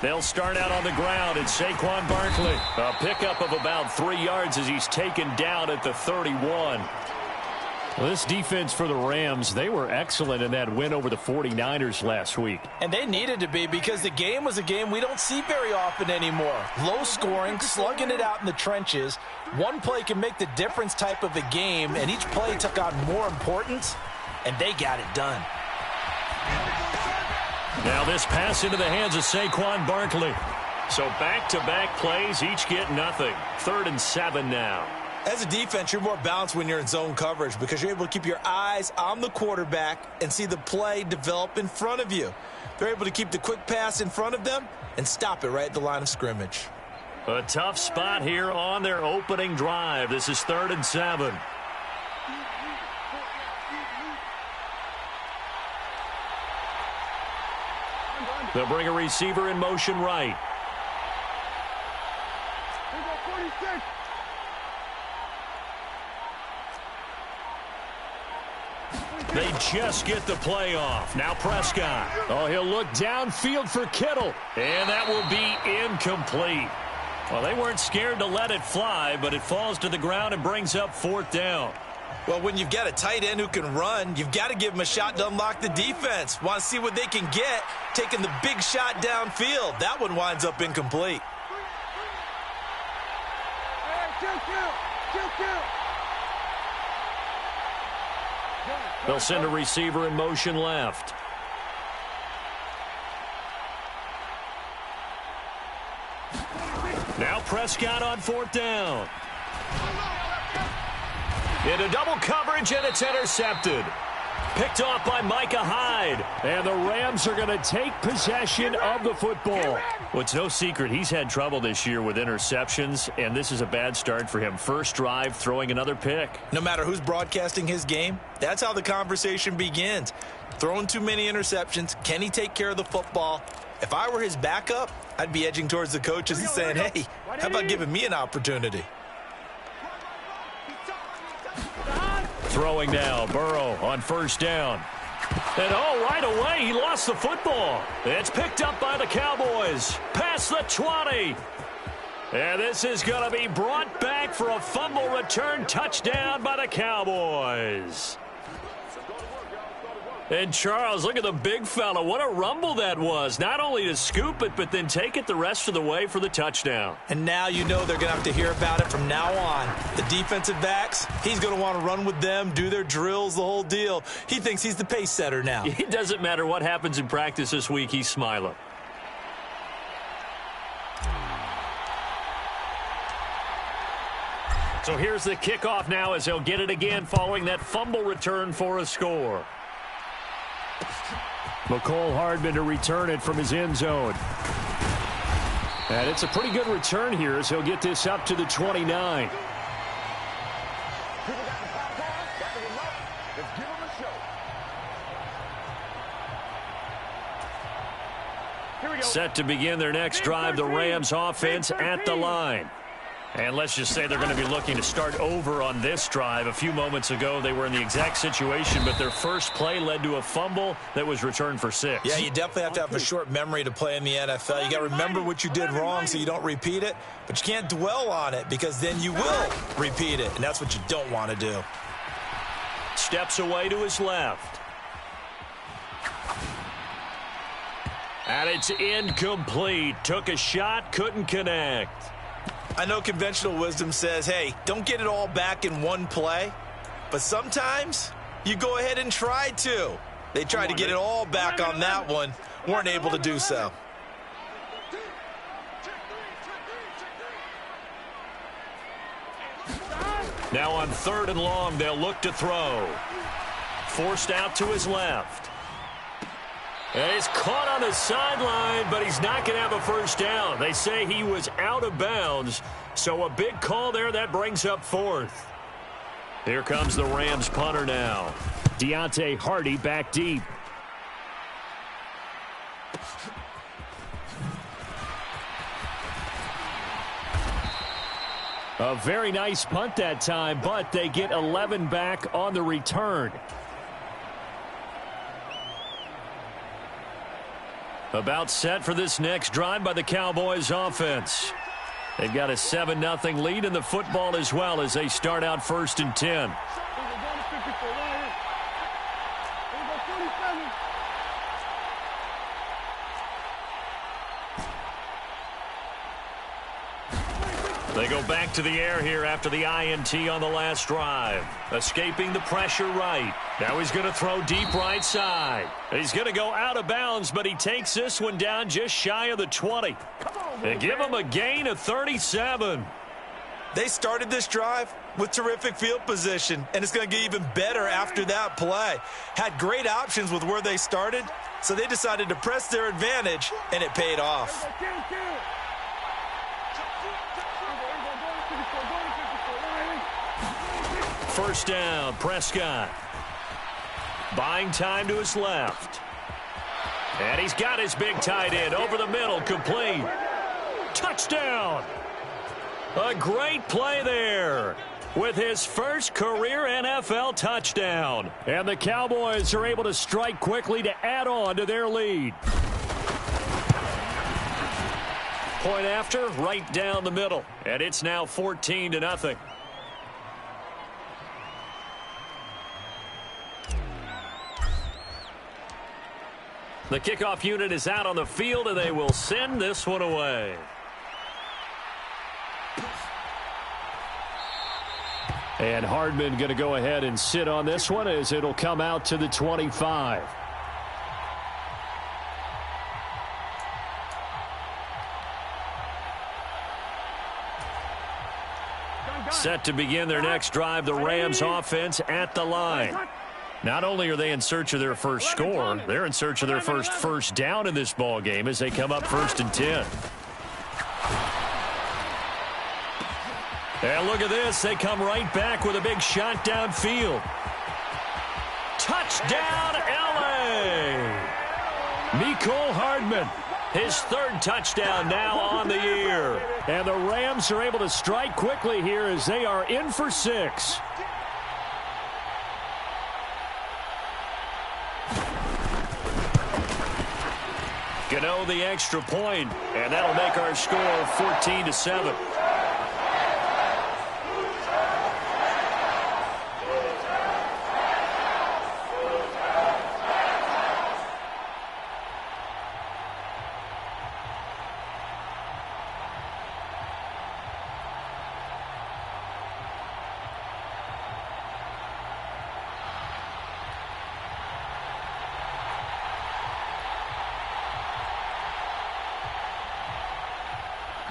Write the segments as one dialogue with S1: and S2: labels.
S1: They'll start out on the ground, and Saquon Barkley. A pickup of about 3 yards as he's taken down at the 31. Well, this defense for the Rams, they were excellent in that win over the 49ers last week.
S2: And they needed to be, because the game was a game we don't see very often anymore. Low scoring, slugging it out in the trenches. One play can make the difference type of a game, and each play took on more importance, and they got it done.
S1: Now this pass into the hands of Saquon Barkley. So back-to-back plays, each get nothing. 3rd and 7 now.
S2: As a defense, you're more balanced when you're in zone coverage because you're able to keep your eyes on the quarterback and see the play develop in front of you. They're able to keep the quick pass in front of them and stop it right at the line of scrimmage.
S1: A tough spot here on their opening drive. This is 3rd and 7. They'll bring a receiver in motion right. They just get the play off. Now Prescott. Oh, he'll look downfield for Kittle. And that will be incomplete. Well, they weren't scared to let it fly, but it falls to the ground and brings up 4th down.
S2: Well, when you've got a tight end who can run, you've got to give him a shot to unlock the defense. Want to see what they can get, taking the big shot downfield. That one winds up incomplete.
S1: They'll send a receiver in motion left. Now Prescott on 4th down. Into double coverage, and it's intercepted. Picked off by Micah Hyde. And the Rams are going to take possession of the football. Well, it's no secret he's had trouble this year with interceptions, and this is a bad start for him. First drive, throwing another pick.
S2: No matter who's broadcasting his game, that's how the conversation begins. Throwing too many interceptions. Can he take care of the football? If I were his backup, I'd be edging towards the coaches and saying, hey, how about giving me an opportunity?
S1: Throwing now, Burrow on 1st down. And right away, he lost the football. It's picked up by the Cowboys. Past the 20. And this is going to be brought back for a fumble return touchdown by the Cowboys. And Charles, look at the big fella. What a rumble that was. Not only to scoop it, but then take it the rest of the way for the touchdown.
S2: And now you know they're going to have to hear about it from now on. The defensive backs, he's going to want to run with them, do their drills, the whole deal. He thinks he's the pace setter now.
S1: It doesn't matter what happens in practice this week, he's smiling. So here's the kickoff now as they'll get it again following that fumble return for a score. McCole Hardman to return it from his end zone. And it's a pretty good return here as he'll get this up to the 29. Set to begin their next drive, the Rams offense at the line. And let's just say they're going to be looking to start over on this drive. A few moments ago, they were in the exact situation, but their first play led to a fumble that was returned for 6.
S2: Yeah, you definitely have to have a short memory to play in the NFL. You got to remember what you did wrong so you don't repeat it, but you can't dwell on it because then you will repeat it, and that's what you don't want to do.
S1: Steps away to his left. And it's incomplete. Took a shot, couldn't connect.
S2: I know conventional wisdom says, hey, don't get it all back in one play. But sometimes you go ahead and try to. They tried to get it all back on that one. Weren't able to do so.
S1: Now on 3rd and long, they'll look to throw. Forced out to his left. And he's caught on the sideline, but he's not going to have a first down. They say he was out of bounds, so a big call there. That brings up 4th. Here comes the Rams punter now. Deontay Hardy back deep. A very nice punt that time, but they get 11 back on the return. About set for this next drive by the Cowboys offense. They've got a 7-0 lead in the football as well as they start out 1st and 10. They go back to the air here after the INT on the last drive. Escaping the pressure right. Now he's going to throw deep right side. He's going to go out of bounds, but he takes this one down just shy of the 20. They give him a gain of 37.
S2: They started this drive with terrific field position, and it's going to get even better after that play. Had great options with where they started, so they decided to press their advantage, and it paid off.
S1: First down, Prescott. Buying time to his left. And he's got his big tight end over the middle, complete. Touchdown! A great play there with his first career NFL touchdown. And the Cowboys are able to strike quickly to add on to their lead. Point after, right down the middle. And it's now 14-0. The kickoff unit is out on the field, and they will send this one away. And Hardman going to go ahead and sit on this one as it'll come out to the 25. Set to begin their next drive, the Rams offense at the line. Not only are they in search of their first score, they're in search of their first down in this ball game as they come up 1st and 10. And look at this. They come right back with a big shot downfield. Touchdown, L.A. Mecole Hardman, his 3rd touchdown now on the year. And the Rams are able to strike quickly here as they are in for 6. Gano the extra point, and that'll make our score 14-7.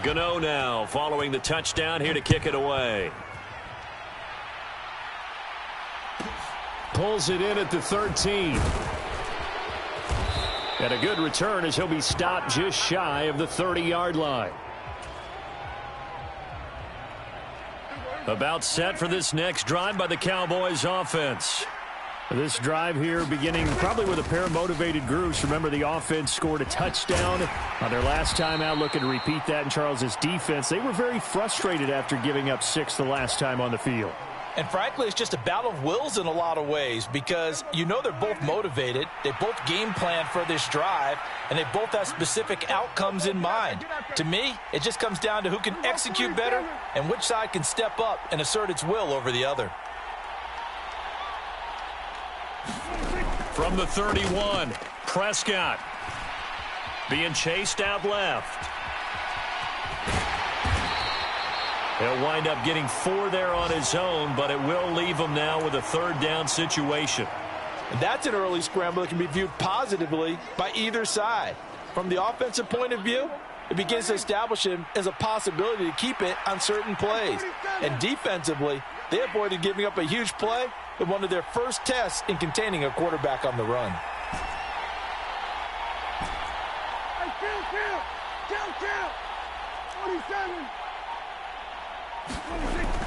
S1: Gano now following the touchdown here to kick it away. Pulls it in at the 13. And a good return as he'll be stopped just shy of the 30-yard line. About set for this next drive by the Cowboys offense. This drive here beginning probably with a pair of motivated groups. Remember, the offense scored a touchdown on their last time out. Looking to repeat that in Charles's defense. They were very frustrated after giving up 6 the last time on the field.
S2: And frankly, it's just a battle of wills in a lot of ways because you know they're both motivated. They both game plan for this drive, and they both have specific outcomes in mind. To me, it just comes down to who can execute better and which side can step up and assert its will over the other.
S1: From the 31, Prescott being chased out left. He'll wind up getting 4 there on his own, but it will leave him now with a 3rd down situation.
S2: And that's an early scramble that can be viewed positively by either side. From the offensive point of view, it begins to establish him as a possibility to keep it on certain plays. And defensively, they avoided giving up a huge play in one of their first tests in containing a quarterback on the run.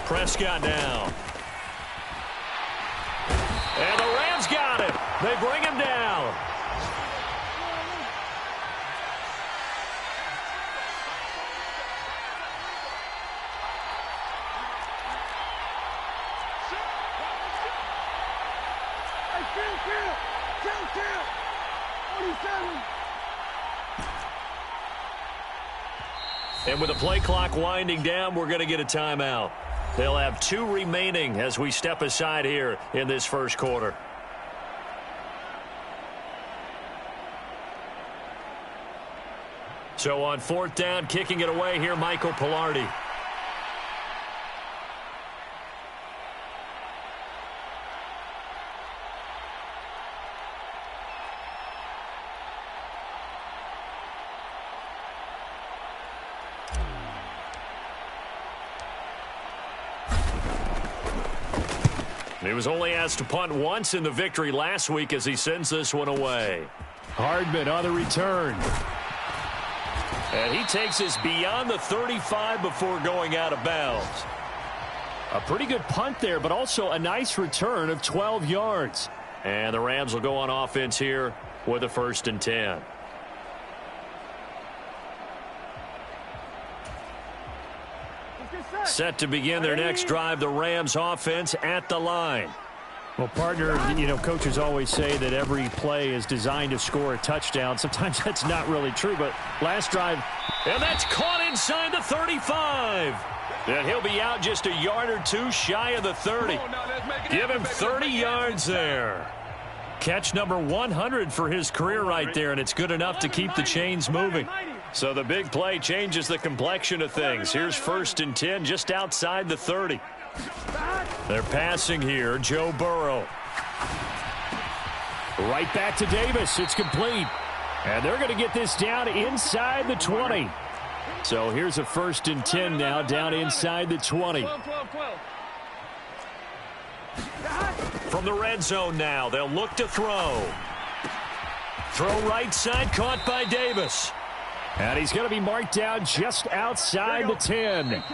S1: Prescott down. And the Rams got it. They bring him down. And with the play clock winding down, we're going to get a timeout. They'll have 2 remaining as we step aside here in this first quarter. So on 4th down, kicking it away here, Michael Pilardi. He was only asked to punt once in the victory last week as he sends this one away.
S3: Hardman on the return.
S1: And he takes us beyond the 35 before going out of bounds.
S3: A pretty good punt there, but also a nice return of 12 yards.
S1: And the Rams will go on offense here with a 1st and 10. Set to begin their next drive, the Rams offense at the line.
S3: Well, partner, coaches always say that every play is designed to score a touchdown. Sometimes that's not really true, but last drive.
S1: And that's caught inside the 35. And he'll be out just a yard or 2 shy of the 30. Give him 30 yards there. Catch number 100 for his career right there, and it's good enough to keep the chains moving. So the big play changes the complexion of things. Here's 1st and 10 just outside the 30. They're passing here, Joe Burrow.
S3: Right back to Davis. It's complete. And they're going to get this down inside the 20. So here's a 1st and 10 now down inside the 20.
S1: From the red zone now, they'll look to throw. Throw right side, caught by Davis.
S3: And he's going to be marked down just outside the 10.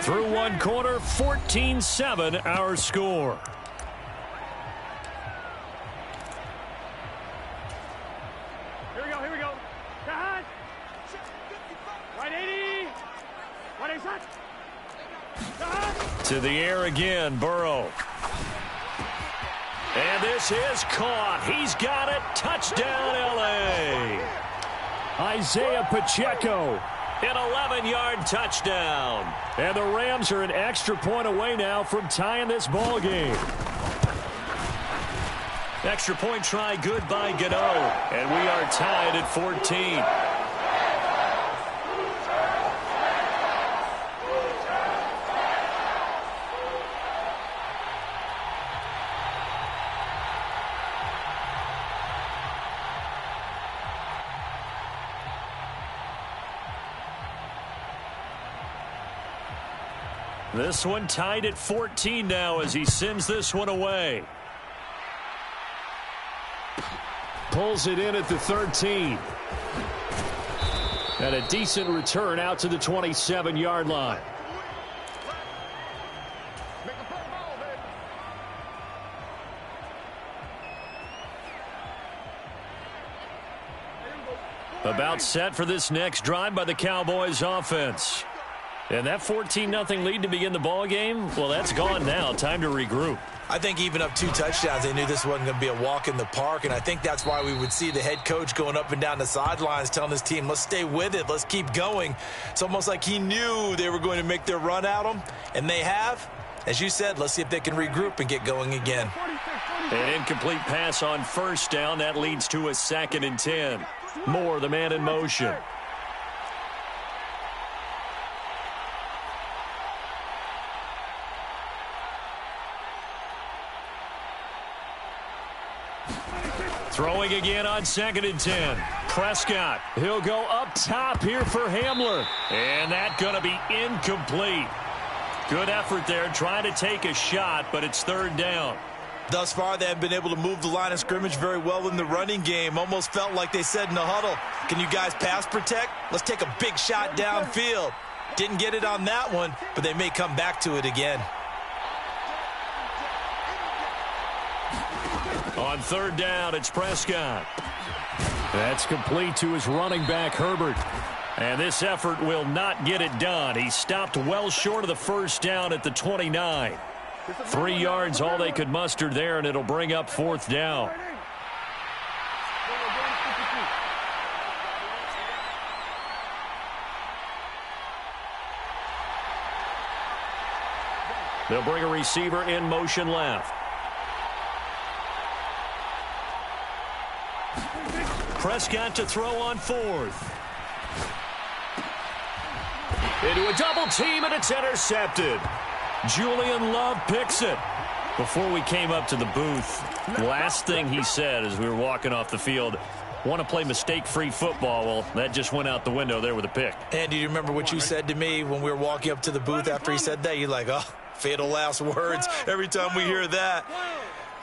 S1: Through one quarter, 14-7 our score.
S4: Here we go. Right 80. 180.
S1: To the air again, Burrow. And this is caught. He's got it. Touchdown, L.A.
S3: Isaiah Pacheco.
S1: An 11-yard touchdown.
S3: And the Rams are an extra point away now from tying this ball game.
S1: Extra point try good by Gano. And we are tied at 14. This one tied at 14 now as he sends this one away.
S3: Pulls it in at the 13. And a decent return out to the 27-yard line.
S1: About set for this next drive by the Cowboys offense. And that 14-0 lead to begin the ball game, well, that's gone now. Time to regroup.
S2: I think even up 2 touchdowns, they knew this wasn't going to be a walk in the park, and I think that's why we would see the head coach going up and down the sidelines telling his team, let's stay with it, let's keep going. It's almost like he knew they were going to make their run at him, and they have. As you said, let's see if they can regroup and get going again.
S1: An incomplete pass on 1st down. That leads to a 2nd and 10. Moore, the man in motion. Throwing again on 2nd and 10. Prescott.
S3: He'll go up top here for Hamler.
S1: And that's going to be incomplete. Good effort there trying to take a shot, but it's 3rd down.
S2: Thus far, they have been able to move the line of scrimmage very well in the running game. Almost felt like they said in the huddle, can you guys pass protect? Let's take a big shot downfield. Didn't get it on that one, but they may come back to it again.
S1: On 3rd down, it's Prescott.
S3: That's complete to his running back, Herbert.
S1: And this effort will not get it done. He stopped well short of the 1st down at the 29. 3 yards, all they could muster there, and it'll bring up 4th down. They'll bring a receiver in motion left. Prescott to throw on fourth. Into a double team, and it's intercepted. Julian Love picks it. Before we came up to the booth, last thing he said as we were walking off the field, want to play mistake-free football. Well, that just went out the window there with a pick.
S2: And do you remember what you said to me when we were walking up to the booth after he said that? You're like, oh, fatal last words. Every time we hear that,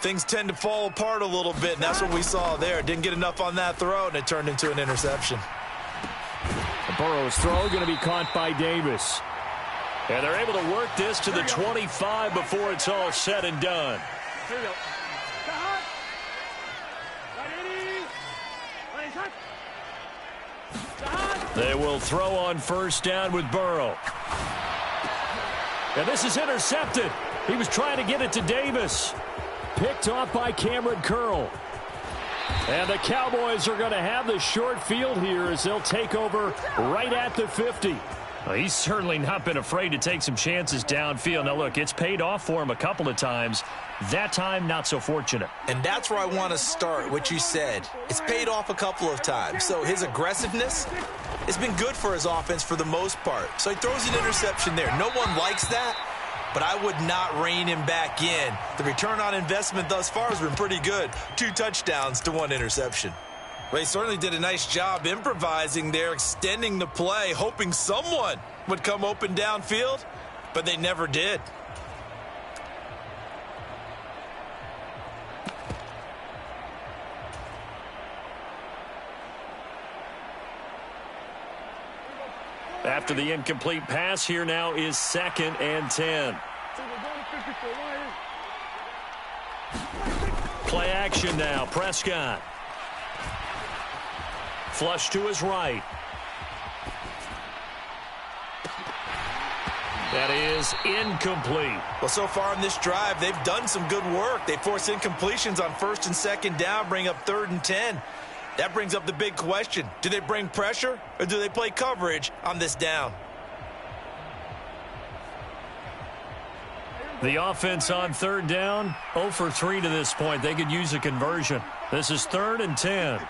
S2: things tend to fall apart a little bit, and that's what we saw there. Didn't get enough on that throw, and it turned into an interception.
S3: Burrow's throw going to be caught by Davis.
S1: And they're able to work this to the 25 before it's all said and done.
S4: Here we go.
S1: They will throw on first down with Burrow. And this is intercepted. He was trying to get it to Davis.
S3: Picked off by Cameron Curl. And the Cowboys are going to have the short field here as they'll take over right at the 50.
S1: Well, he's certainly not been afraid to take some chances downfield. Now, look, it's paid off for him a couple of times. That time, not so fortunate.
S2: And that's where I want to start, what you said. It's paid off a couple of times. So his aggressiveness has been good for his offense for the most part. So he throws an interception there. No one likes that, but I would not rein him back in. The return on investment thus far has been pretty good. 2 touchdowns to 1 interception. Well, he certainly did a nice job improvising there, extending the play, hoping someone would come open downfield, but they never did.
S1: After the incomplete pass, here now is 2nd and 10. Play action now. Prescott. Flush to his right. That is incomplete.
S2: Well, so far in this drive, they've done some good work. They force incompletions on 1st and 2nd down, bring up 3rd and 10. That brings up the big question. Do they bring pressure or do they play coverage on this down?
S1: The offense on 3rd down, 0 for 3 to this point. They could use a conversion. This is 3rd and 10.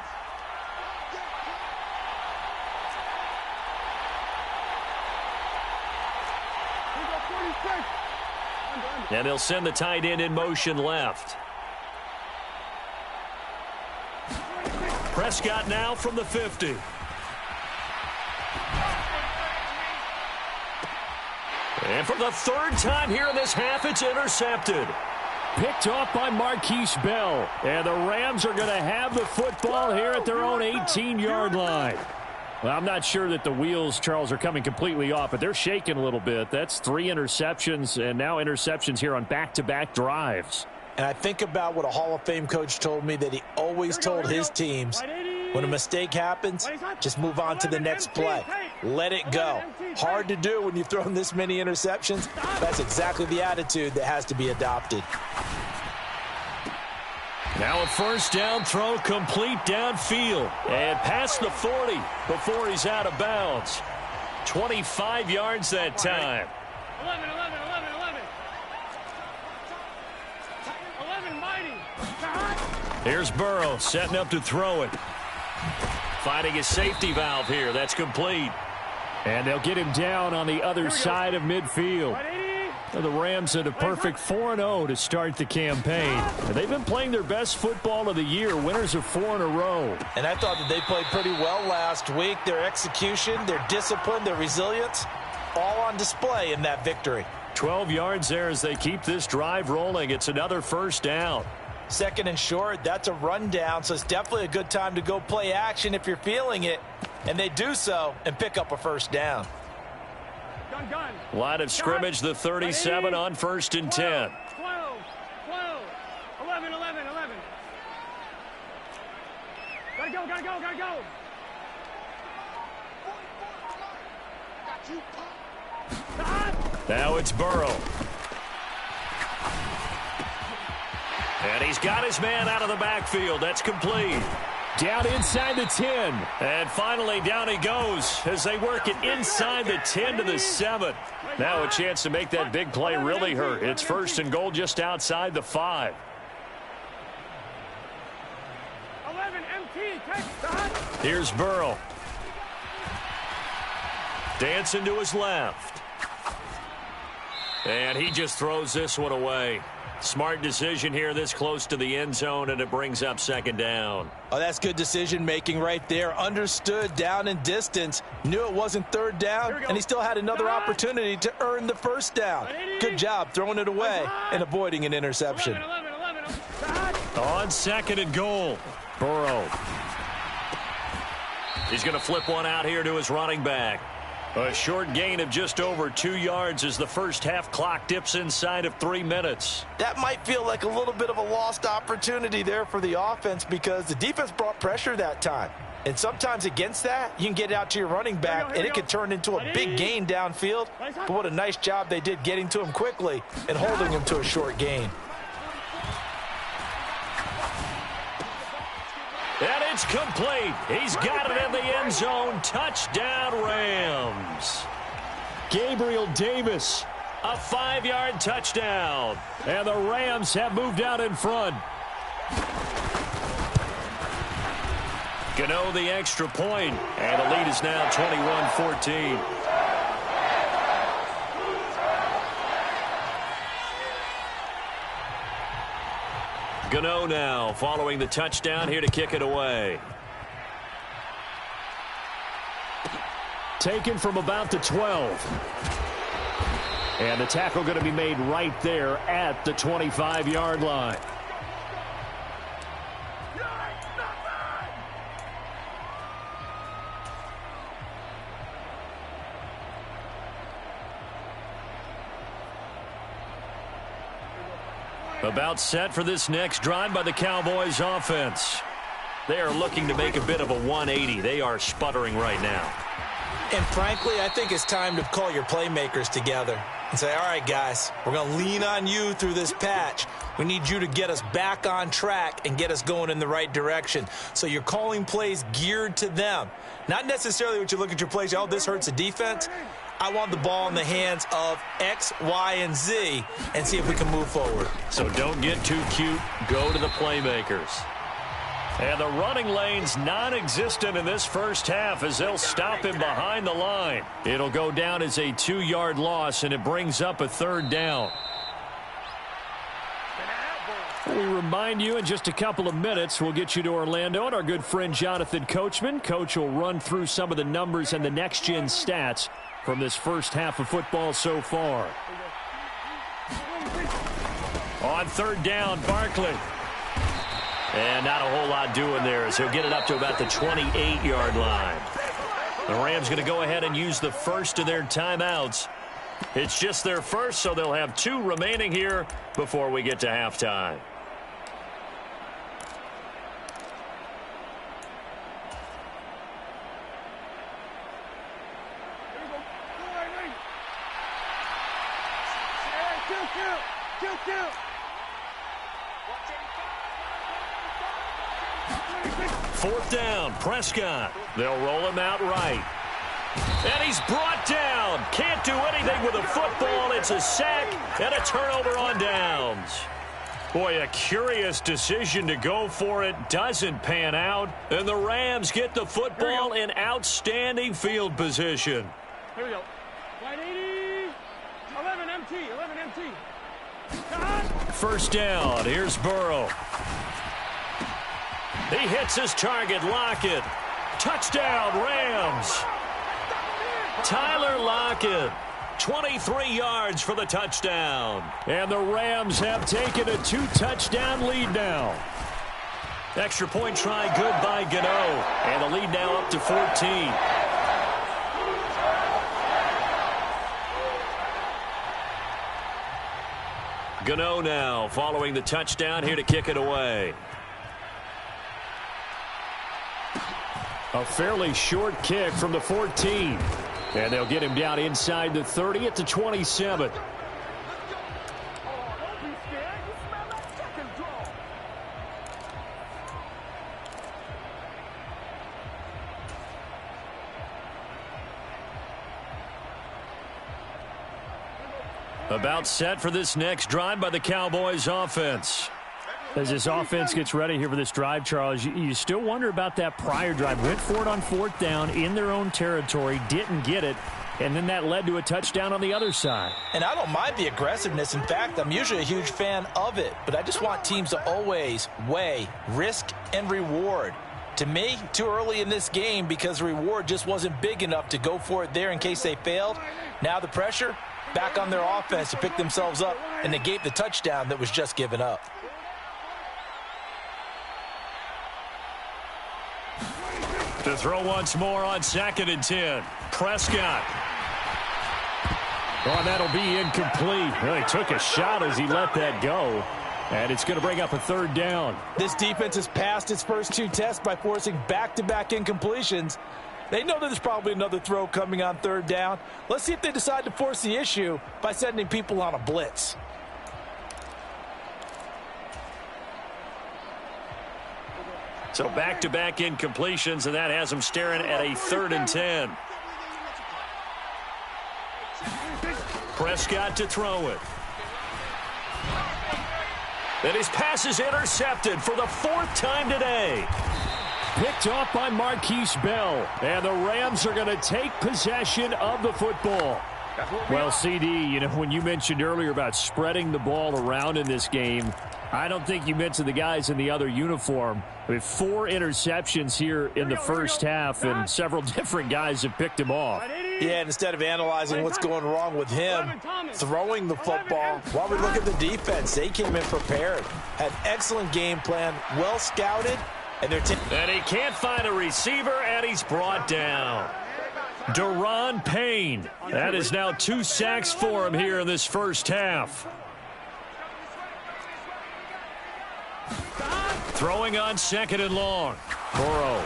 S1: And he'll send the tight end in motion left. Prescott now from the 50. And for the 3rd time here in this half, it's intercepted.
S3: Picked off by Marquise Bell. And the Rams are going to have the football here at their own 18-yard line. Well, I'm not sure that the wheels, Charles, are coming completely off, but they're shaking a little bit. That's 3 interceptions, and now interceptions here on back-to-back drives.
S2: And I think about what a Hall of Fame coach told me, that he always told his teams, when a mistake happens, just move on to the next play. Let it go. Hard to do when you've thrown this many interceptions. That's exactly the attitude that has to be adopted.
S1: Now a first down throw complete downfield and past the 40 before he's out of bounds. 25 yards that time.
S4: 11, 11, 11, 11. 11 mighty.
S1: Here's Burrow setting up to throw it. Finding a safety valve here. That's complete.
S3: And they'll get him down on the other side of midfield. The Rams had a perfect 4-0 to start the campaign. They've been playing their best football of the year, winners of 4 in a row.
S2: And I thought that they played pretty well last week. Their execution, their discipline, their resilience, all on display in that victory.
S1: 12 yards there as they keep this drive rolling. It's another first down.
S2: 2nd and short, that's a rundown, so it's definitely a good time to go play action if you're feeling it. And they do so and pick up a first down.
S1: Line of scrimmage, the 37 on 1st and 10.
S4: 12, 12, 11, 11, 11. Gotta go, gotta go, gotta go.
S1: Now it's Burrow. And he's got his man out of the backfield. That's complete.
S3: Down inside the 10.
S1: And finally, down he goes as they work it inside the 10 to the 7. Now a chance to make that big play really hurt. It's 1st and goal just outside the 5.
S4: 11 MT, touchdown.
S1: Here's Burrow. Dancing to his left. And he just throws this one away. Smart decision here this close to the end zone, and it brings up 2nd down.
S2: Oh, that's good decision-making right there. Understood down and distance. Knew it wasn't 3rd down, and he still had another opportunity to earn the 1st down. Good job throwing it away and avoiding an interception.
S4: 11.
S1: On 2nd and goal, Burrow. He's going to flip one out here to his running back. A short gain of just over 2 yards as the first half clock dips inside of 3 minutes.
S2: That might feel like a little bit of a lost opportunity there for the offense because the defense brought pressure that time. And sometimes against that, you can get out to your running back, and it can turn into a big gain downfield. But what a nice job they did getting to him quickly and holding him to a short gain.
S1: And it's complete. He's got it in the end zone. Touchdown, Rams.
S3: Gabriel Davis.
S1: A 5-yard touchdown.
S3: And the Rams have moved out in front.
S1: Gano the extra point, and the lead is now 21-14. Gano now following the touchdown here to kick it away.
S3: Taken from about the 12. And the tackle going to be made right there at the 25-yard line.
S1: About set for this next drive by the Cowboys offense. They are looking to make a bit of a 180. They are sputtering right now.
S2: And frankly, I think it's time to call your playmakers together and say, all right, guys, we're going to lean on you through this patch. We need you to get us back on track and get us going in the right direction. So you're calling plays geared to them. Not necessarily what you look at your plays, oh, this hurts the defense. I want the ball in the hands of X, Y, and Z and see if we can move forward.
S1: So don't get too cute. Go to the playmakers. And the running lane's non-existent in this first half as they'll stop him behind the line. It'll go down as a 2-yard loss, and it brings up a 3rd down.
S3: We remind you in just a couple of minutes, we'll get you to Orlando and our good friend Jonathan Coachman. Coach will run through some of the numbers and the next-gen stats from this first half of football so far.
S1: On 3rd down, Barkley. And not a whole lot doing there as he'll get it up to about the 28-yard line. The Rams going to go ahead and use the first of their timeouts. It's just their first, so they'll have 2 remaining here before we get to halftime. Fourth down, Prescott. They'll roll him out right. And he's brought down. Can't do anything with a football. It's a sack and a turnover on downs. Boy, a curious decision to go for it. Doesn't pan out. And the Rams get the football in outstanding field position.
S4: Here we go. 180. 11 MT. 11 MT.
S1: First down. Here's Burrow. He hits his target. Lockett. Touchdown, Rams. Tyler Lockett. 23 yards for the touchdown.
S3: And the Rams have taken a 2-touchdown lead now.
S1: Extra point try good by Gano. And the lead now up to 14. Gano now following the touchdown here to kick it away.
S3: A fairly short kick from the 14. And they'll get him down inside the 30 at the 27.
S1: About set for this next drive by the Cowboys offense.
S3: As this offense gets ready here for this drive, Charles, you still wonder about that prior drive. Went for it on 4th down in their own territory, didn't get it, and then that led to a touchdown on the other side.
S2: And I don't mind the aggressiveness. In fact, I'm usually a huge fan of it. But I just want teams to always weigh risk and reward. To me, too early in this game because the reward just wasn't big enough to go for it there in case they failed. Now the pressure back on their offense to pick themselves up and negate the touchdown that was just given up.
S1: To throw once more on 2nd and 10. Prescott.
S3: Oh, that'll be incomplete. Well, he took a shot as he let that go. And it's going to bring up a 3rd down.
S2: This defense has passed its first 2 tests by forcing back-to-back incompletions. They know that there's probably another throw coming on 3rd down. Let's see if they decide to force the issue by sending people on a blitz.
S1: So back-to-back incompletions, and that has them staring at a 3rd and 10. Prescott to throw it. And his pass is intercepted for the 4th time today.
S3: Picked off by Marquise Bell. And the Rams are going to take possession of the football. Well, CD, you know, when you mentioned earlier about spreading the ball around in this game, I don't think you mentioned the guys in the other uniform. With 4 interceptions here in the first half, and several different guys have picked him off.
S2: Yeah, and instead of analyzing what's going wrong with him throwing the football, while we look at the defense, they came in prepared. Had excellent game plan, well scouted, and they're
S1: and he can't find a receiver, and he's brought down. Deron Payne. That is now 2 sacks for him here in this first half. Throwing on 2nd and long. Burrow.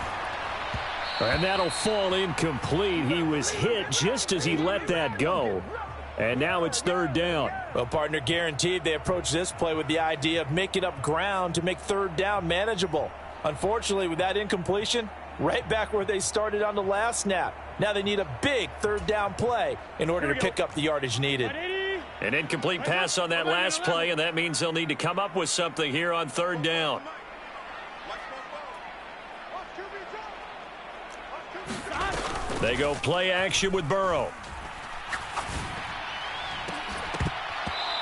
S1: And that'll fall incomplete. He was hit just as he let that go. And now it's 3rd down.
S2: Well, partner, guaranteed they approach this play with the idea of making up ground to make 3rd down manageable. Unfortunately, with that incompletion, right back where they started on the last snap. Now they need a big 3rd down play in order to pick up the yardage needed.
S1: An incomplete pass on that last play, and that means they'll need to come up with something here on 3rd down. They go play action with Burrow.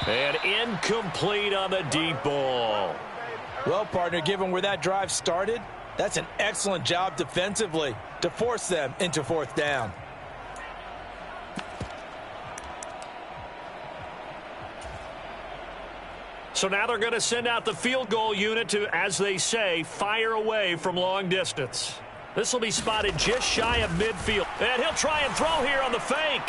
S1: And incomplete on the deep ball.
S2: Well, partner, given where that drive started, that's an excellent job defensively to force them into 4th down.
S1: So now they're going to send out the field goal unit to, as they say, fire away from long distance. This will be spotted just shy of midfield. And he'll try and throw here on the fake.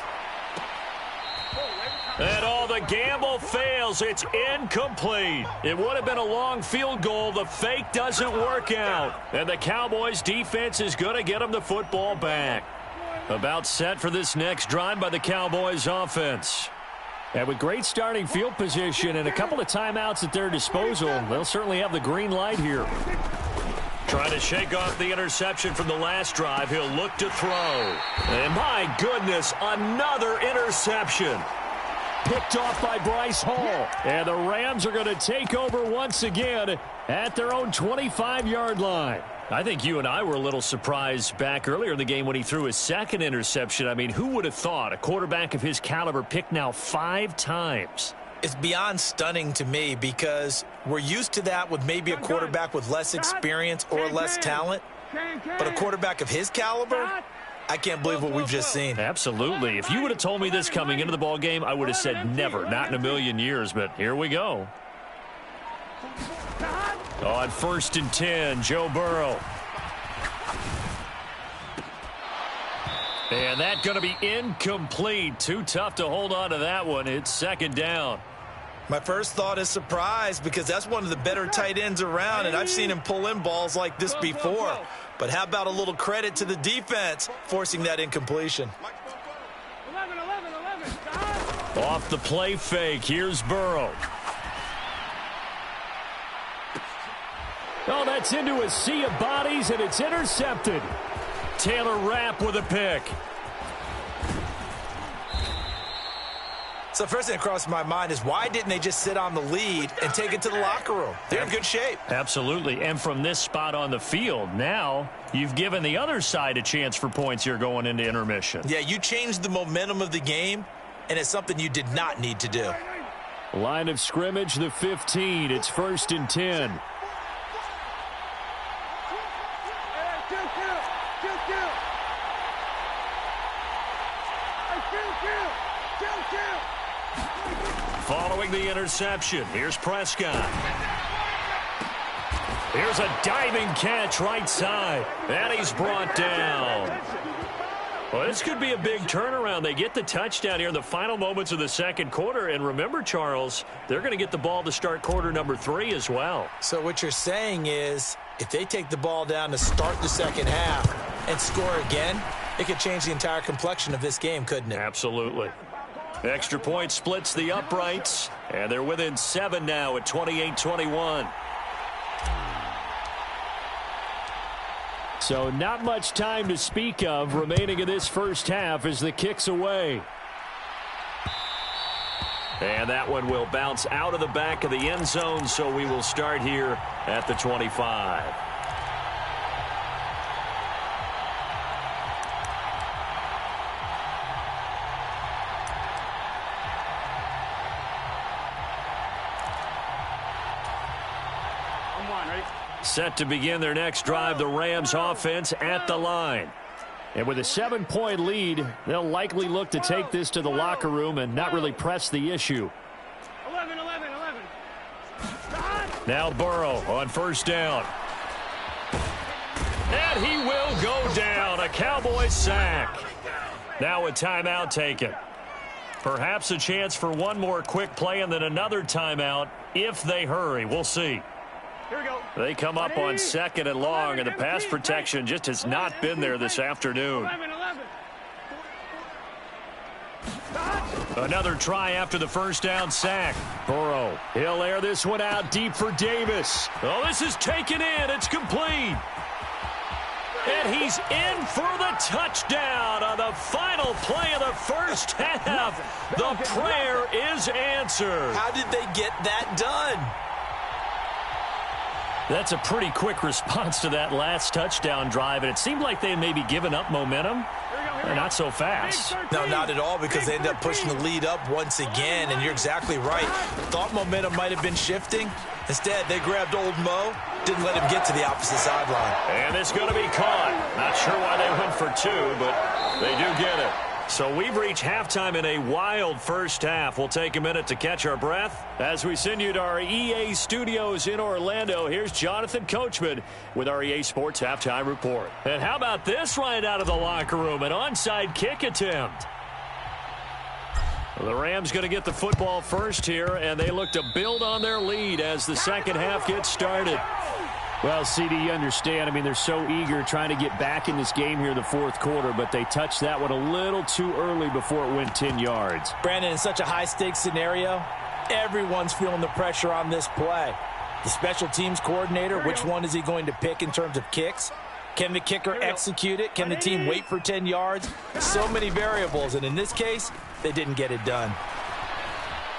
S1: And the gamble fails. It's incomplete. It would have been a long field goal. The fake doesn't work out. And the Cowboys defense is going to get them the football back. About set for this next drive by the Cowboys offense.
S3: And with great starting field position and a couple of timeouts at their disposal, they'll certainly have the green light here.
S1: Trying to shake off the interception from the last drive. He'll look to throw. And my goodness, another interception.
S3: Picked off by Bryce Hall. And the Rams are going to take over once again at their own 25-yard line.
S1: I think you and I were a little surprised back earlier in the game when he threw his 2nd interception. I mean, who would have thought a quarterback of his caliber picked now 5 times?
S2: It's beyond stunning to me because we're used to that with maybe a quarterback with less experience or less talent. But a quarterback of his caliber, I can't believe what we've just seen.
S1: Absolutely. If you would have told me this coming into the ball game, I would have said never, not in a million years. But here we go. On 1st and 10, Joe Burrow. And that's going to be incomplete. Too tough to hold on to that one. It's 2nd down.
S2: My first thought is surprise because that's one of the better tight ends around, and I've seen him pull in balls like this before. But how about a little credit to the defense forcing that incompletion?
S4: 11.
S1: Off the play fake, here's Burrow.
S3: Oh, that's into a sea of bodies, and it's intercepted.
S1: Taylor Rapp with a pick.
S2: So first thing that crossed my mind is why didn't they just sit on the lead and take it to the locker room? They're in good shape.
S3: Absolutely. And from this spot on the field, now you've given the other side a chance for points here going into intermission.
S2: Yeah, you changed the momentum of the game, and it's something you did not need to do.
S3: Line of scrimmage, the 15. It's 1st and 10.
S1: Following the interception, here's Prescott. Here's a diving catch right side. And he's brought down. Well, this could be a big turnaround. They get the touchdown here in the final moments of the second quarter. And remember, Charles, they're going to get the ball to start quarter number 3 as well.
S2: So what you're saying is if they take the ball down to start the second half and score again, it could change the entire complexion of this game, couldn't it?
S1: Absolutely. Extra point splits the uprights, and they're within 7 now at 28-21.
S3: So not much time to speak of remaining in this first half as the kick's away.
S1: And that one will bounce out of the back of the end zone, so we will start here at the 25. Set to begin their next drive, the Rams offense at the line.
S3: And with a 7-point lead, they'll likely look to take this to the locker room and not really press the issue.
S4: 11.
S1: Now Burrow on first down. And he will go down. A Cowboys sack. Now a timeout taken. Perhaps a chance for one more quick play and then another timeout if they hurry. We'll see.
S4: Here we go.
S1: They come up on 2nd and long, and the pass protection just has not been there this afternoon.
S4: 11.
S1: Another try after the first down sack.
S3: Burrow, he'll air this one out deep for Davis.
S1: Oh, this is taken in. It's complete. And he's in for the touchdown on the final play of the first half. The prayer is answered.
S2: How did they get that done?
S3: That's a pretty quick response to that last touchdown drive, and it seemed like they had maybe given up momentum. Not so fast.
S2: No, not at all, because they ended up pushing the lead up once again, and you're exactly right. Thought momentum might have been shifting. Instead, they grabbed old Mo, didn't let him get to the opposite sideline.
S1: And it's going to be caught. Not sure why they went for 2, but they do get it. So we've reached halftime in a wild first half. We'll take a minute to catch our breath. As we send you to our EA studios in Orlando, here's Jonathan Coachman with our EA Sports Halftime Report. And how about this right out of the locker room? An onside kick attempt. The Rams going to get the football first here, and they look to build on their lead as the second half gets started.
S3: Well, CD, you understand. I mean, they're so eager trying to get back in this game here in the fourth quarter, but they touched that one a little too early before it went 10 yards.
S2: Brandon, in such a high-stakes scenario, everyone's feeling the pressure on this play. The special teams coordinator, which one is he going to pick in terms of kicks? Can the kicker execute it? Can the team wait for 10 yards? So many variables, and in this case, they didn't get it done.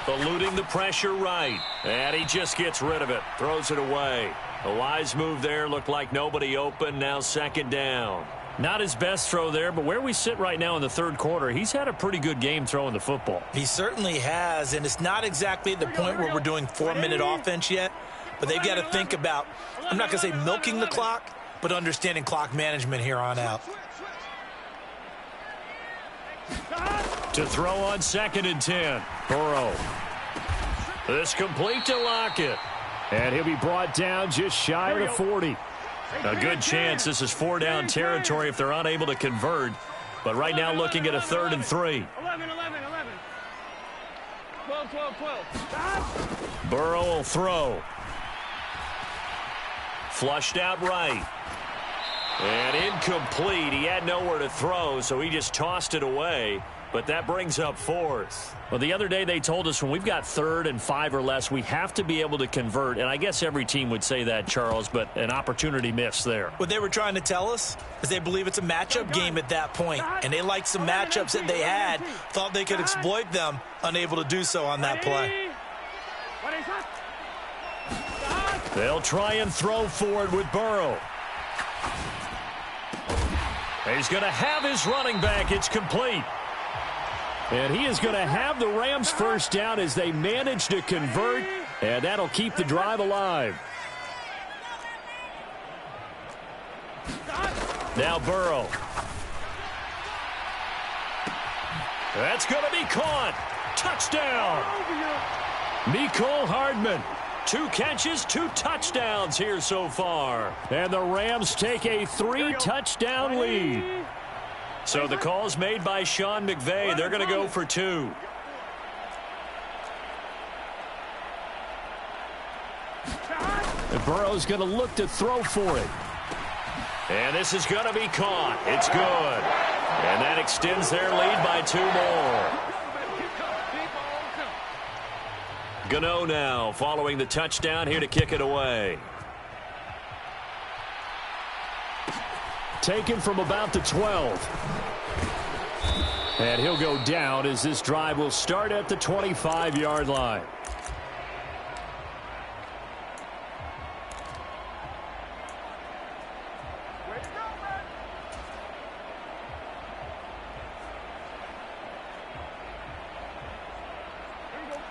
S1: Eluding the pressure right, and he just gets rid of it, throws it away. A wise move there, looked like nobody open, now second down. Not his best throw there, but where we sit right now in the third quarter, he's had a pretty good game throwing the football.
S2: He certainly has, and it's not exactly at the point where we're doing 4-minute offense yet, but they've got to think about, I'm not going to say milking the clock, but understanding clock management here on out.
S1: To throw on 2nd and 10. Burrow. This complete to Lockett.
S3: And he'll be brought down just shy of the 40.
S1: A good chance this is 4-down territory if they're unable to convert. But right now looking at a 3rd and 3.
S4: 11. 12.
S1: Burrow will throw. Flushed out right. And incomplete. He had nowhere to throw, so he just tossed it away. but that brings up 4th.
S3: Well, the other day they told us when we've got 3rd and 5 or less, we have to be able to convert. And I guess every team would say that, Charles, but an opportunity missed there.
S2: What they were trying to tell us is they believe it's a matchup game at that point, and they liked some matchups that they had, thought they could exploit them, unable to do so on that play.
S1: They'll try and throw forward with Burrow. He's going to have his running back. It's complete.
S3: And he is going to have the Rams first down as they manage to convert, and that'll keep the drive alive.
S1: Now Burrow. That's going to be caught. Touchdown. Mecole Hardman. 2 catches, 2 touchdowns here so far.
S3: And the Rams take a 3-touchdown lead.
S1: So the call's made by Sean McVay. They're going to go for 2.
S3: And Burrow's going to look to throw for it.
S1: And this is going to be caught. It's good. And that extends their lead by 2 more. Gano now following the touchdown here to kick it away.
S3: Taken from about the 12. And he'll go down as this drive will start at the 25-yard line.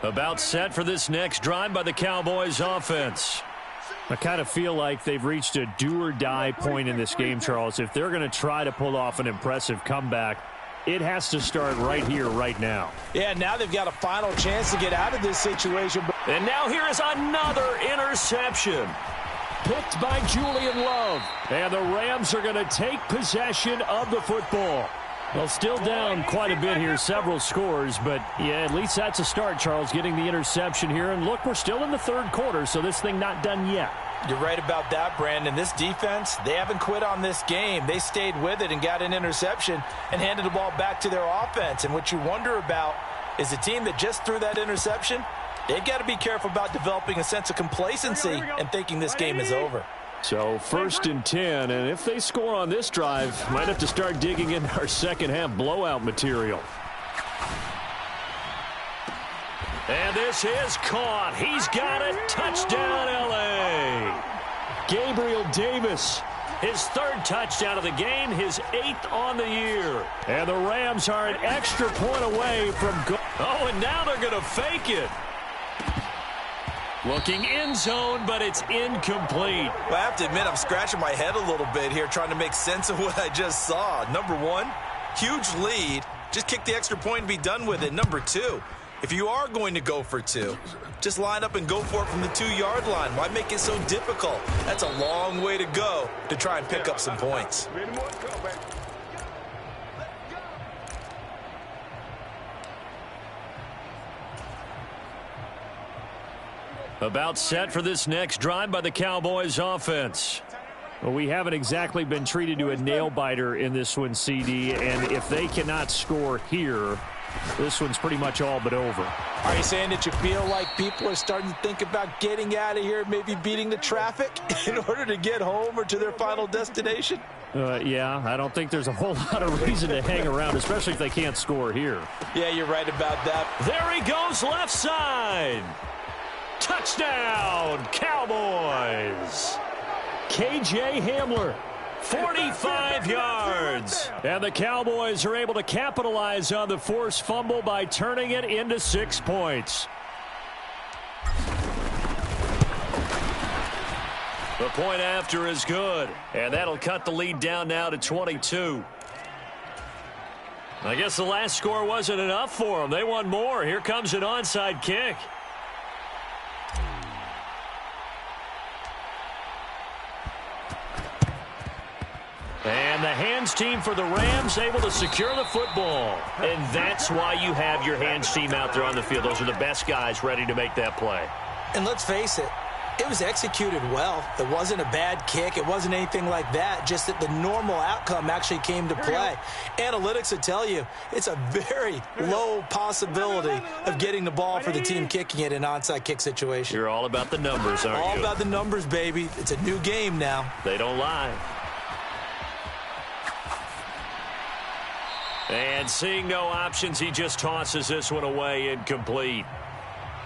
S1: About set for this next drive by the Cowboys offense.
S3: I kind of feel like they've reached a do-or-die point in this game, Charles. If they're going to try to pull off an impressive comeback, it has to start right here, right now.
S2: Yeah, now they've got a final chance to get out of this situation.
S1: And now here is another interception.
S3: Picked by Julian Love. And the Rams are going to take possession of the football. Well, still down quite a bit here, several scores, but yeah, at least that's a start, Charles, getting the interception here. And look, we're still in the 3rd quarter, so this thing not done yet.
S2: You're right about that, Brandon. This defense, they haven't quit on this game. They stayed with it and got an interception and handed the ball back to their offense. And what you wonder about is the team that just threw that interception, they've got to be careful about developing a sense of complacency and thinking this game is over.
S3: So 1st and 10, and if they score on this drive, might have to start digging in our second-half blowout material.
S1: And this is caught. He's got it. Touchdown, L.A.
S3: Gabriel Davis.
S1: His 3rd touchdown of the game, his 8th on the year.
S3: And the Rams are an extra point away from
S1: Oh, and now they're going to fake it. Looking end zone, but it's incomplete.
S2: Well, I have to admit, I'm scratching my head a little bit here trying to make sense of what I just saw. Number 1, huge lead. Just kick the extra point and be done with it. Number 2, if you are going to go for 2, just line up and go for it from the 2-yard line. Why make it so difficult? That's a long way to go to try and pick up some points.
S1: About set for this next drive by the Cowboys offense.
S3: Well, we haven't exactly been treated to a nail-biter in this one, CD, and if they cannot score here, this one's pretty much all but over.
S2: Are you saying that you feel like people are starting to think about getting out of here, maybe beating the traffic in order to get home or to their final destination?
S3: Yeah, I don't think there's a whole lot of reason to hang around, especially if they can't score here.
S2: Yeah, you're right about that.
S1: There he goes, left side. Touchdown, Cowboys.
S3: KJ Hamler.
S1: 45 yards.
S3: And the Cowboys are able to capitalize on the forced fumble by turning it into 6 points.
S1: The point after is good, and that'll cut the lead down now to 22. I guess the last score wasn't enough for them. They want more. Here comes an onside kick. And the hands team for the Rams able to secure the football. And that's why you have your hands team out there on the field. Those are the best guys ready to make that play.
S2: And let's face it, It was executed well. It wasn't a bad kick. It wasn't anything like that. Just that the normal outcome actually came to play. Analytics will tell you it's a very low possibility of getting the ball for the team kicking it in an onside kick situation.
S1: You're all about the numbers, aren't you?
S2: All about the numbers, baby. It's a new game now.
S1: They don't lie. And seeing no options, he just tosses this one away incomplete.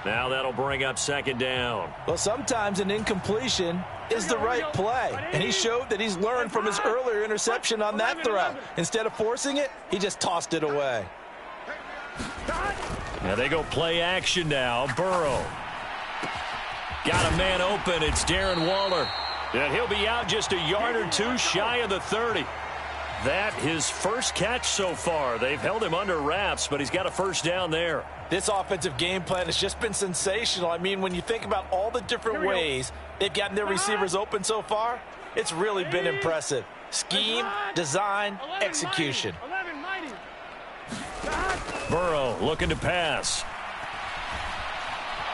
S1: Now that'll bring up second down.
S2: Well, sometimes an incompletion is the right play. And he showed that he's learned from his earlier interception on that throw. Instead of forcing it, he just tossed it away.
S1: Now they go play action now. Burrow. Got a man open. It's Darren Waller. And he'll be out just a yard or two shy of the 30. That his first catch so far. They've held him under wraps, but he's got a first down there.
S2: This offensive game plan has just been sensational. I mean, when you think about all the different ways they've gotten their receivers open so far, it's really been impressive. Scheme, design, execution.
S1: Burrow looking to pass.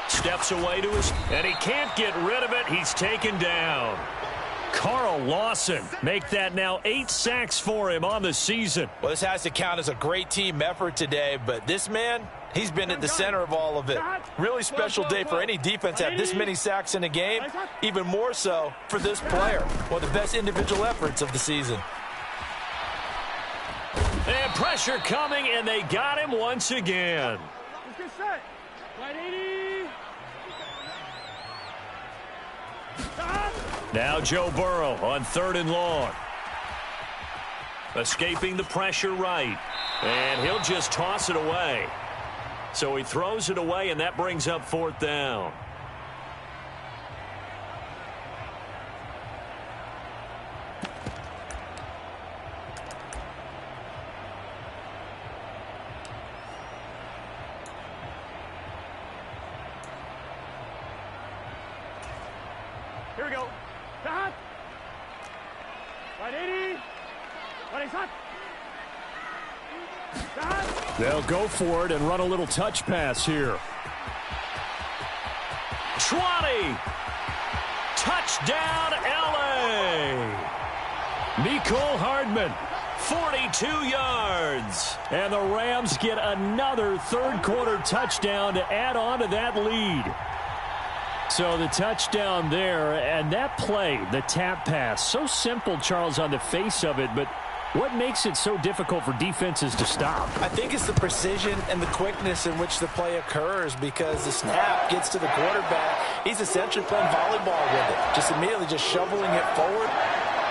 S1: Steps away to his, and he can't get rid of it. He's taken down. Carl Lawson make that now 8 sacks for him on the season.
S2: Well, this has to count as a great team effort today, but this man, he's been at the center of all of it. Really special day for any defense to have this many sacks in a game, even more so for this player. One of the best individual efforts of the season.
S1: And pressure coming, and they got him once again. Now Joe Burrow on 3rd and long. Escaping the pressure right. And he'll just toss it away. So he throws it away, and that brings up 4th down.
S4: Here we go. Stop. 180. 180. Stop.
S3: They'll go for it and run a little touch pass here.
S1: 20. Touchdown, L.A.
S3: Mecole Hardman.
S1: 42 yards.
S3: And the Rams get another third-quarter touchdown to add on to that lead. So the touchdown there, and that play, the tap pass, so simple, Charles, on the face of it, but what makes it so difficult for defenses to stop?
S2: I think it's the precision and the quickness in which the play occurs, because the snap gets to the quarterback. He's essentially playing volleyball with it, just immediately just shoveling it forward.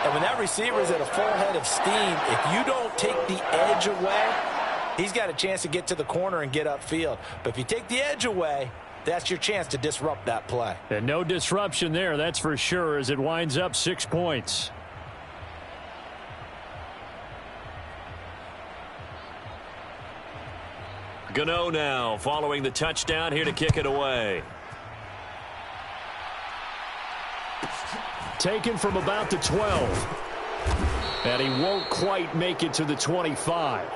S2: And when that receiver is at a full head of steam, if you don't take the edge away, he's got a chance to get to the corner and get upfield. But if you take the edge away, that's your chance to disrupt that play.
S3: And no disruption there, that's for sure, as it winds up 6 points.
S1: Gano now following the touchdown here to kick it away.
S3: Taken from about the 12. And he won't quite make it to the 25.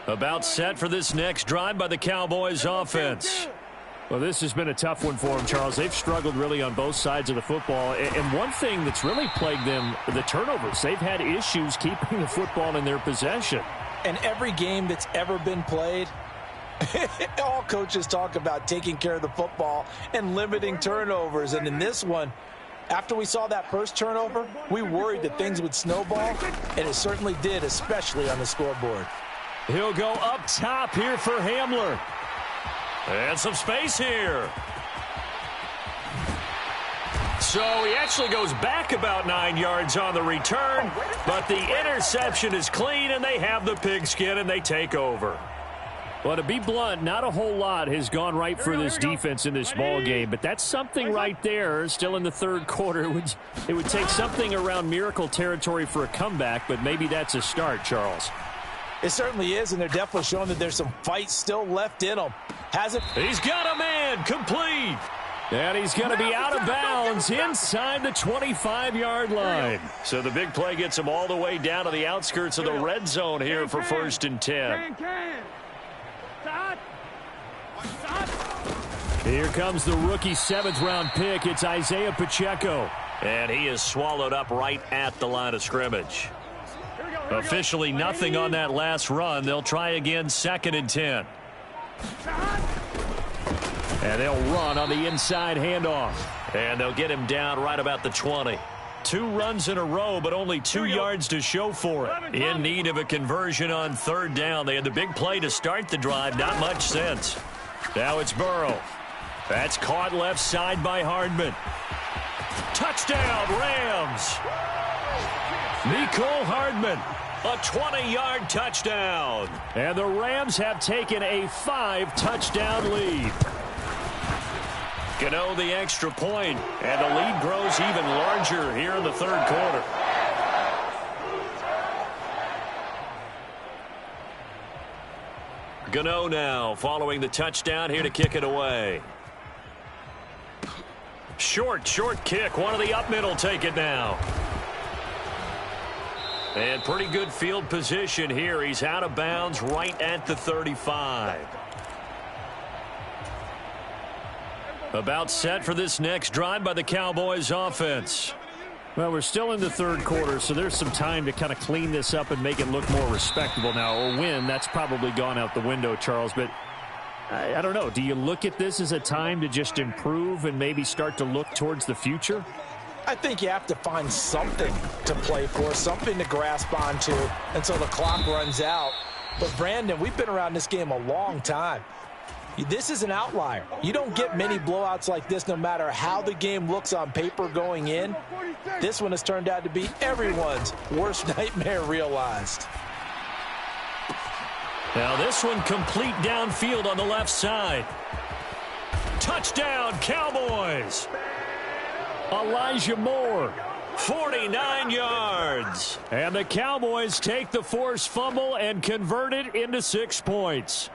S3: About set for this next drive by the Cowboys offense. Well, this has been a tough one for them, Charles. They've struggled really on both sides of the football. And one thing that's really plagued them, the turnovers. They've had issues keeping the football in their possession.
S2: And every game that's ever been played, all coaches talk about taking care of the football and limiting turnovers. And in this one, after we saw that first turnover, we worried that things would snowball, and it certainly did, especially on the scoreboard.
S3: He'll go up top here for Hamler.
S1: And some space here. So he actually goes back about 9 yards on the return, but the interception is clean, and they have the pigskin, and they take over.
S3: Well, to be blunt, not a whole lot has gone right for this defense in this ball game, but that's something right there. Still in the third quarter, it would take something around miracle territory for a comeback, but maybe that's a start, Charles.
S2: It certainly is, and they're definitely showing that there's some fight still left in them.
S1: He's got a man complete.
S3: And he's going to be out of bounds inside the 25-yard line. So the big play gets him all the way down to the outskirts of the red zone here for 1st and 10. Here comes the rookie 7th-round pick. It's Isaiah Pacheco.
S1: And he is swallowed up right at the line of scrimmage. Officially nothing on that last run. They'll try again 2nd and 10.
S3: And they'll run on the inside handoff.
S1: And they'll get him down right about the 20. 2 runs in a row, but only 2 yards to show for it. In need of a conversion on 3rd down. They had the big play to start the drive. Not much sense. Now it's Burrow. That's caught left side by Hardman. Touchdown, Rams. Mecole Hardman. A 20-yard touchdown.
S3: And the Rams have taken a 5-touchdown lead.
S1: Gano the extra point, and the lead grows even larger here in the 3rd quarter. Gano now following the touchdown here to kick it away. Short kick. One of the up middle take it now. And pretty good field position here. He's out of bounds right at the 35. About set for this next drive by the Cowboys offense.
S3: Well, we're still in the 3rd quarter, so there's some time to kind of clean this up and make it look more respectable. Now, a win, that's probably gone out the window, Charles, but I don't know. Do you look at this as a time to just improve and maybe start to look towards the future?
S2: I think you have to find something to play for, something to grasp onto until the clock runs out. But, Brandon, we've been around this game a long time. This is an outlier. You don't get many blowouts like this no matter how the game looks on paper going in. This one has turned out to be everyone's worst nightmare realized.
S1: Now this one complete downfield on the left side. Touchdown, Cowboys.
S3: Elijah Moore.
S1: 49 yards.
S3: And the Cowboys take the forced fumble and convert it into 6 points.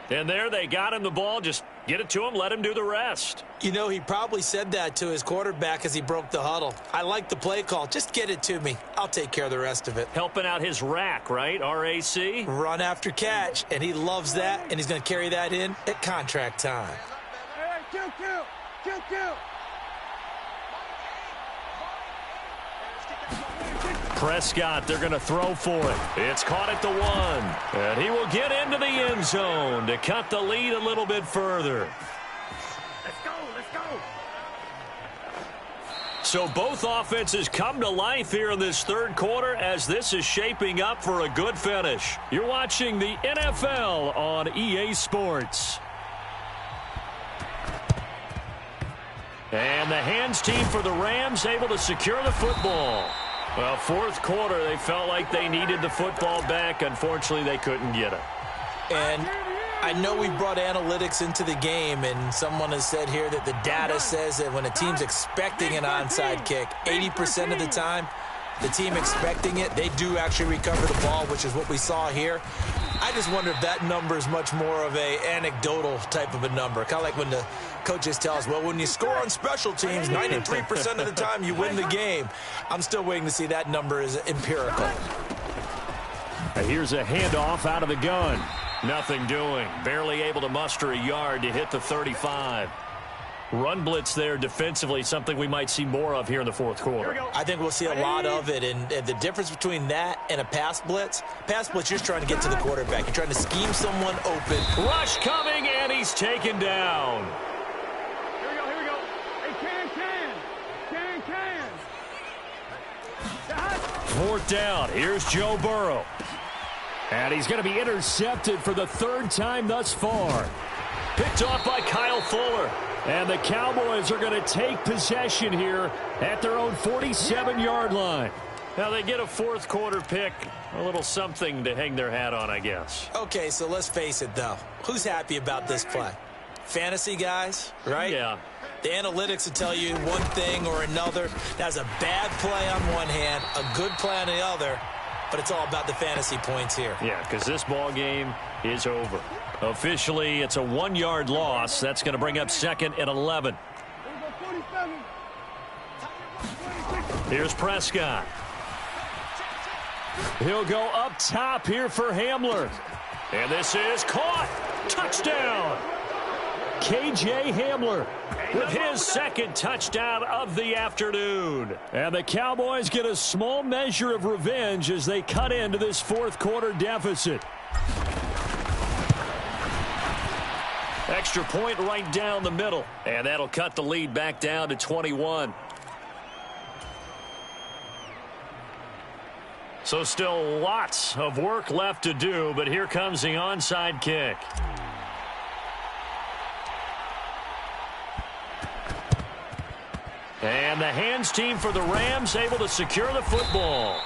S1: And there they got him the ball. Just get it to him, let him do the rest.
S5: You know, he probably said that to his quarterback as he broke the huddle. I like the play call. Just get it to me. I'll take care of the rest of it.
S1: Helping out his rack, right? RAC?
S5: Run after catch, and he loves that, and he's going to carry that in at contract time.
S4: Hey, kill.
S1: Prescott, they're going to throw for it. It's caught at the 1. And he will get into the end zone to cut the lead a little bit further.
S4: Let's go.
S1: So both offenses come to life here in this 3rd quarter as this is shaping up for a good finish. You're watching the NFL on EA Sports. And the hands team for the Rams able to secure the football. Well, 4th quarter, they felt like they needed the football back. Unfortunately, they couldn't get it.
S5: And I know we brought analytics into the game, and someone has said here that the data says that when a team's expecting an onside kick, 80% of the time, the team expecting it, they do actually recover the ball, which is what we saw here. I just wonder if that number is much more of a anecdotal type of a number. Kind of like when the coaches tell us, well, when you score on special teams, 93% of the time you win the game. I'm still waiting to see that number is empirical.
S3: Here's a handoff out of the gun.
S1: Nothing doing. Barely able to muster a yard to hit the 35. Run blitz there defensively, something we might see more of here in the 4th quarter.
S5: I think we'll see a lot of it, and the difference between that and a pass blitz, you're just trying to get to the quarterback. You're trying to scheme someone open.
S1: Rush coming, and he's taken down.
S4: Here we go. Hey, can.
S1: 4th down. Here's Joe Burrow.
S3: And he's going to be intercepted for the 3rd time thus far.
S1: Picked off by Kyle Fuller.
S3: And the Cowboys are going to take possession here at their own 47-yard line.
S1: Now they get a 4th quarter pick. A little something to hang their hat on, I guess.
S5: Okay, so let's face it, though. Who's happy about this play? Fantasy guys, right?
S1: Yeah.
S5: The analytics will tell you one thing or another. That's a bad play on one hand, a good play on the other. but it's all about the fantasy points here.
S1: Yeah, because this ball game is over. Officially, it's a 1-yard loss. That's going to bring up 2nd and 11. Here's Prescott. He'll go up top here for Hamler. And this is caught. Touchdown. K.J. Hamler with his 2nd touchdown of the afternoon. And the Cowboys get a small measure of revenge as they cut into this 4th quarter deficit. Extra point right down the middle. And that'll cut the lead back down to 21. So still lots of work left to do, but here comes the onside kick. And the hands team for the Rams able to secure the football.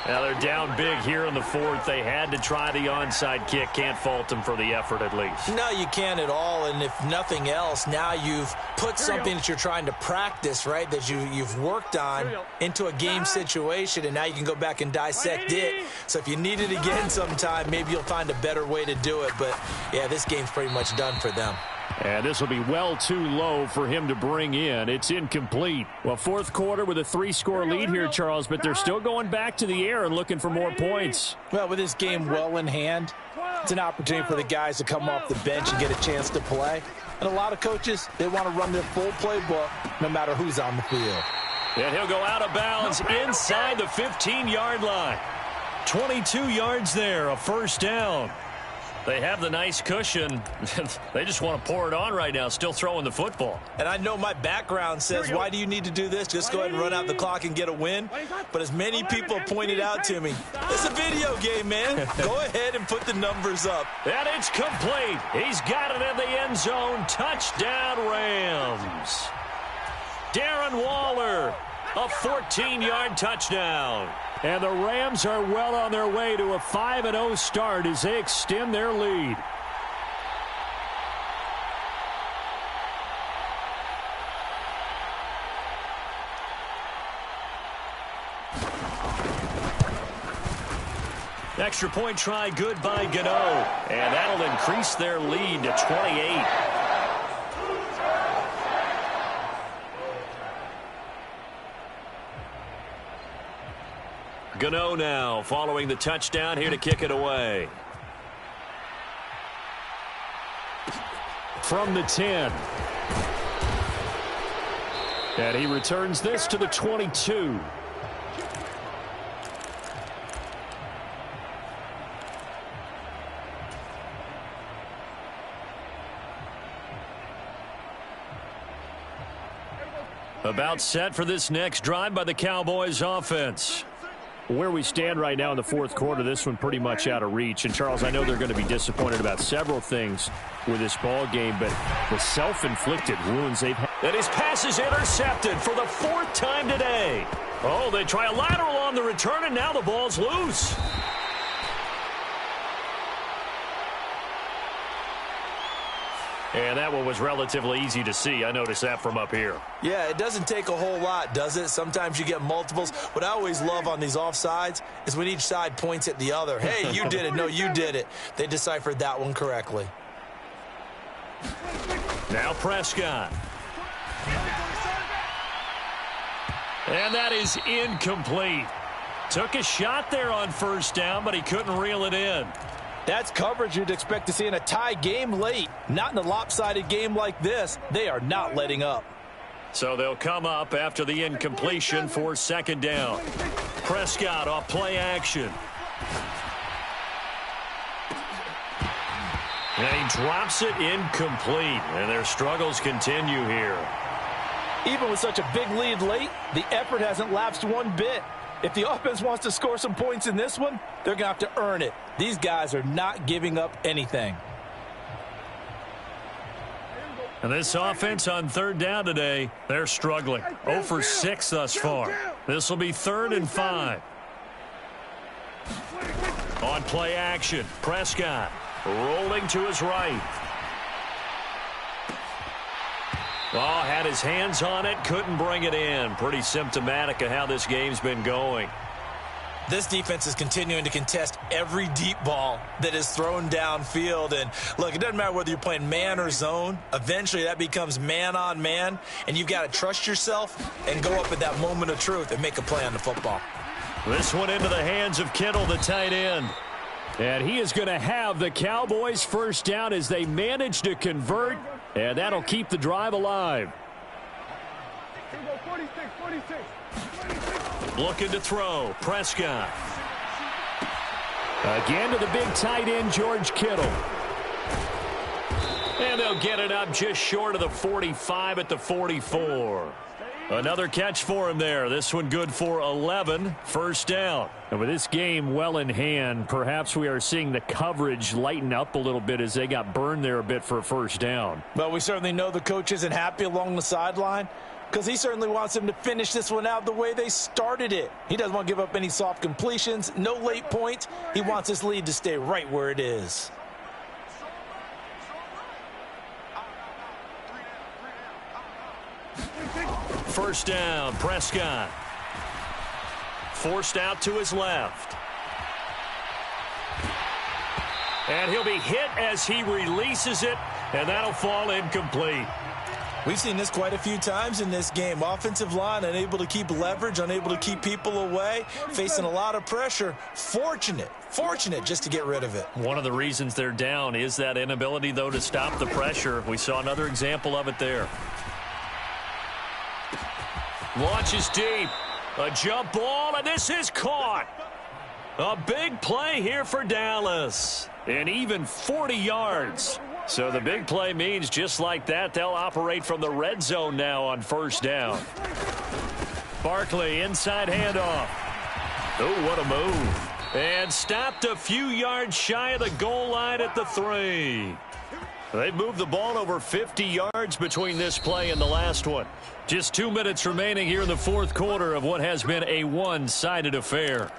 S1: Now they're down big here in the 4th. They had to try the onside kick. Can't fault them for the effort at least.
S5: No, you can't at all. And if nothing else, now you've put something that you're trying to practice, right, that you've worked on into a game situation, and now you can go back and dissect it. So if you need it again sometime, maybe you'll find a better way to do it. But, yeah, this game's pretty much done for them.
S3: And this will be well too low for him to bring in. It's incomplete. Well, 4th quarter with a 3-score lead here, Charles, but they're still going back to the air and looking for more points.
S2: Well, with this game well in hand, it's an opportunity for the guys to come off the bench and get a chance to play. And a lot of coaches, they want to run their full playbook no matter who's on the field.
S1: And he'll go out of bounds inside the 15-yard line. 22 yards there, a 1st down. They have the nice cushion. They just want to pour it on right now, still throwing the football.
S5: And I know my background says, why do you need to do this? Just go ahead and run out the clock and get a win. But as many people pointed out to me, it's a video game, man. Go ahead and put the numbers up.
S1: And it's complete. He's got it in the end zone. Touchdown, Rams. Darren Waller, a 14-yard touchdown. And the Rams are well on their way to a 5-0 start as they extend their lead. Extra point try good by Gano. And that'll increase their lead to 28. Gano now following the touchdown here to kick it away. From the 10. And he returns this to the 22. About set for this next drive by the Cowboys offense.
S3: Where we stand right now in the 4th quarter, this one pretty much out of reach. And, Charles, I know they're going to be disappointed about several things with this ball game, but the self-inflicted wounds they've had.
S1: And his pass is intercepted for the 4th time today. Oh, they try a lateral on the return, and now the ball's loose. And that one was relatively easy to see. I noticed that from up here.
S5: Yeah, it doesn't take a whole lot, does it? Sometimes you get multiples. What I always love on these offsides is when each side points at the other. Hey, you did it. No, you did it. They deciphered that one correctly.
S1: Now Prescott. And that is incomplete. Took a shot there on 1st down, but he couldn't reel it in.
S2: That's coverage you'd expect to see in a tie game late. Not in a lopsided game like this. They are not letting up.
S1: So they'll come up after the incompletion for 2nd down. Prescott off play action. And he drops it incomplete. And their struggles continue here.
S2: Even with such a big lead late, the effort hasn't lapsed one bit. If the offense wants to score some points in this one, they're going to have to earn it. These guys are not giving up anything.
S1: And this offense on 3rd down today, they're struggling. 0 for 6 thus far. This will be 3rd and 5. On play action, Prescott rolling to his right. Oh, had his hands on it, couldn't bring it in. Pretty symptomatic of how this game's been going.
S5: This defense is continuing to contest every deep ball that is thrown downfield. And look, it doesn't matter whether you're playing man or zone. Eventually that becomes man on man, and you've got to trust yourself and go up at that moment of truth and make a play on the football.
S1: This one into the hands of Kittle, the tight end.
S3: And he is going to have the Cowboys first down as they manage to convert, and that'll keep the drive alive.
S4: Here we go, 46, 46.
S1: Looking to throw. Prescott.
S3: Again to the big tight end, George Kittle.
S1: And they'll get it up just short of the 45 at the 44. Another catch for him there. This one good for 11. First down.
S3: And with this game well in hand, perhaps we are seeing the coverage lighten up a little bit as they got burned there a bit for a first down.
S2: But we certainly know the coach isn't happy along the sideline, because he certainly wants them to finish this one out the way they started it. He doesn't want to give up any soft completions, no late points. He wants his lead to stay right where it is.
S1: First down, Prescott. Forced out to his left. And he'll be hit as he releases it, and that'll fall incomplete.
S5: We've seen this quite a few times in this game. Offensive line unable to keep leverage, unable to keep people away, facing a lot of pressure. Fortunate just to get rid of it.
S1: One of the reasons they're down is that inability, though, to stop the pressure. We saw another example of it there. Launches deep. A jump ball, and this is caught. A big play here for Dallas. And even 40 yards. So the big play means just like that, they'll operate from the red zone now on first down. Barkley, inside handoff. Oh, what a move. And stopped a few yards shy of the goal line at the 3. They've moved the ball over 50 yards between this play and the last one. Just 2 minutes remaining here in the fourth quarter of what has been a one-sided affair.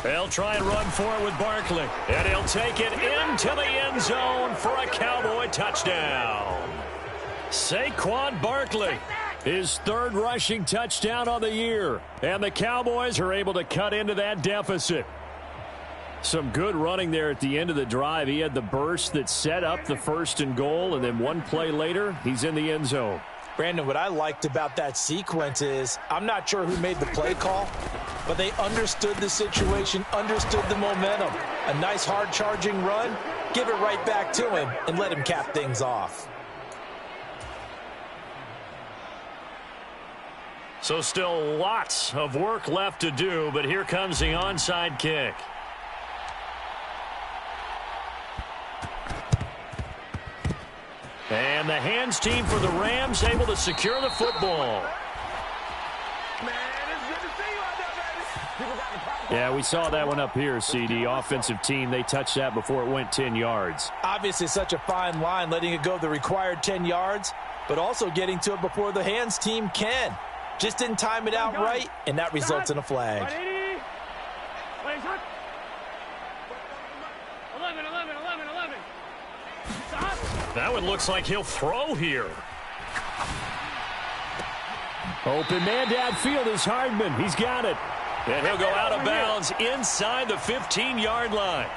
S1: They'll try and run for it with Barkley. And he'll take it into the end zone for a Cowboy touchdown. Saquon Barkley, his third rushing touchdown on the year. And the Cowboys are able to cut into that deficit. Some good running there at the end of the drive. He had the burst that set up the first and goal, and then one play later, he's in the end zone.
S2: Brandon, what I liked about that sequence is I'm not sure who made the play call, but they understood the situation, understood the momentum. A nice hard-charging run, give it right back to him, and let him cap things off.
S1: So still lots of work left to do, but here comes the onside kick. And the hands team for the Rams able to secure the football.
S3: Yeah, we saw that one up here, CD. Offensive team, they touched that before it went 10 yards.
S2: Obviously such a fine line, letting it go the required 10 yards, but also getting to it before the hands team can. Just didn't time it out right, and that results in a flag.
S4: 11.
S1: That one looks like he'll throw here.
S3: Open man downfield is Hardman. He's got it.
S1: And he'll go out of bounds inside the 15-yard line.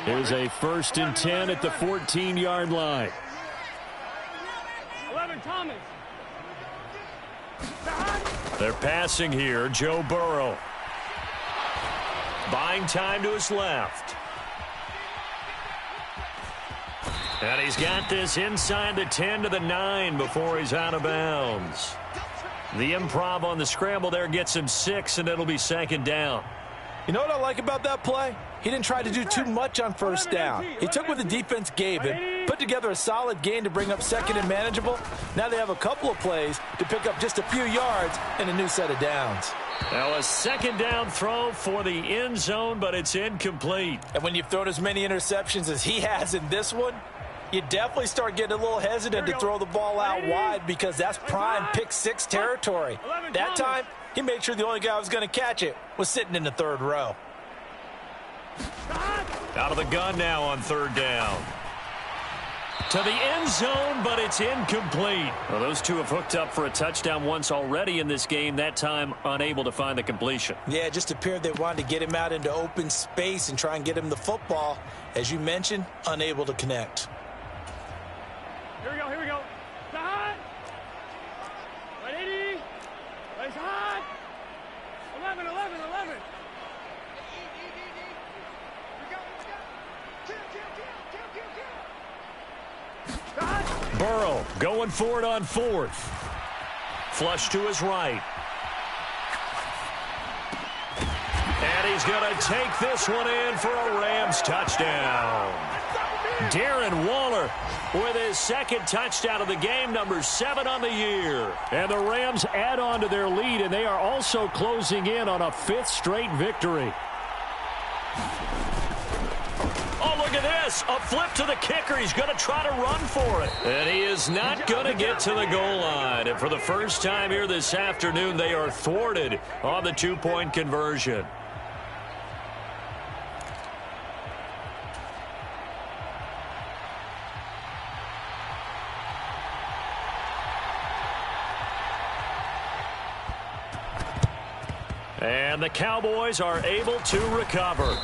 S3: There's a 1st and 10 at the 14-yard line.
S4: 11, Thomas.
S1: They're passing here. Joe Burrow. Buying time to his left. And he's got this inside the 10 to the 9 before he's out of bounds. The improv on the scramble there gets him 6, and it'll be 2nd down.
S2: You know what I like about that play? He didn't try to do too much on first down. He took what the defense gave him, put together a solid gain to bring up 2nd and manageable. Now they have a couple of plays to pick up just a few yards and a new set of downs.
S1: Now a 2nd down throw for the end zone, but it's incomplete.
S2: And when you've thrown as many interceptions as he has in this one, You definitely start getting a little hesitant to throw the ball out wide because that's prime pick-six territory. That time, he made sure the only guy who was going to catch it was sitting in the third row.
S1: Out of the gun now on third down. To the end zone, but it's incomplete. Well, those two have hooked up for a touchdown once already in this game, that time unable to find the completion.
S5: Yeah, it just appeared they wanted to get him out into open space and try and get him the football. As you mentioned, unable to connect.
S4: Here we go, here we go. Hot. 180. Nice hot. 11, 11, 11.
S1: Burrow going for it on fourth. Flush to his right. And he's going to take this one in for a Rams touchdown. Darren Waller with his second touchdown of the game, number 7 on the year.
S3: And the Rams add on to their lead, and they are also closing in on a 5th straight victory.
S1: Oh, look at this. A flip to the kicker. He's going to try to run for it. And he is not going to get to the goal line. And for the first time here this afternoon, they are thwarted on the 2-point conversion. And the Cowboys are able to recover.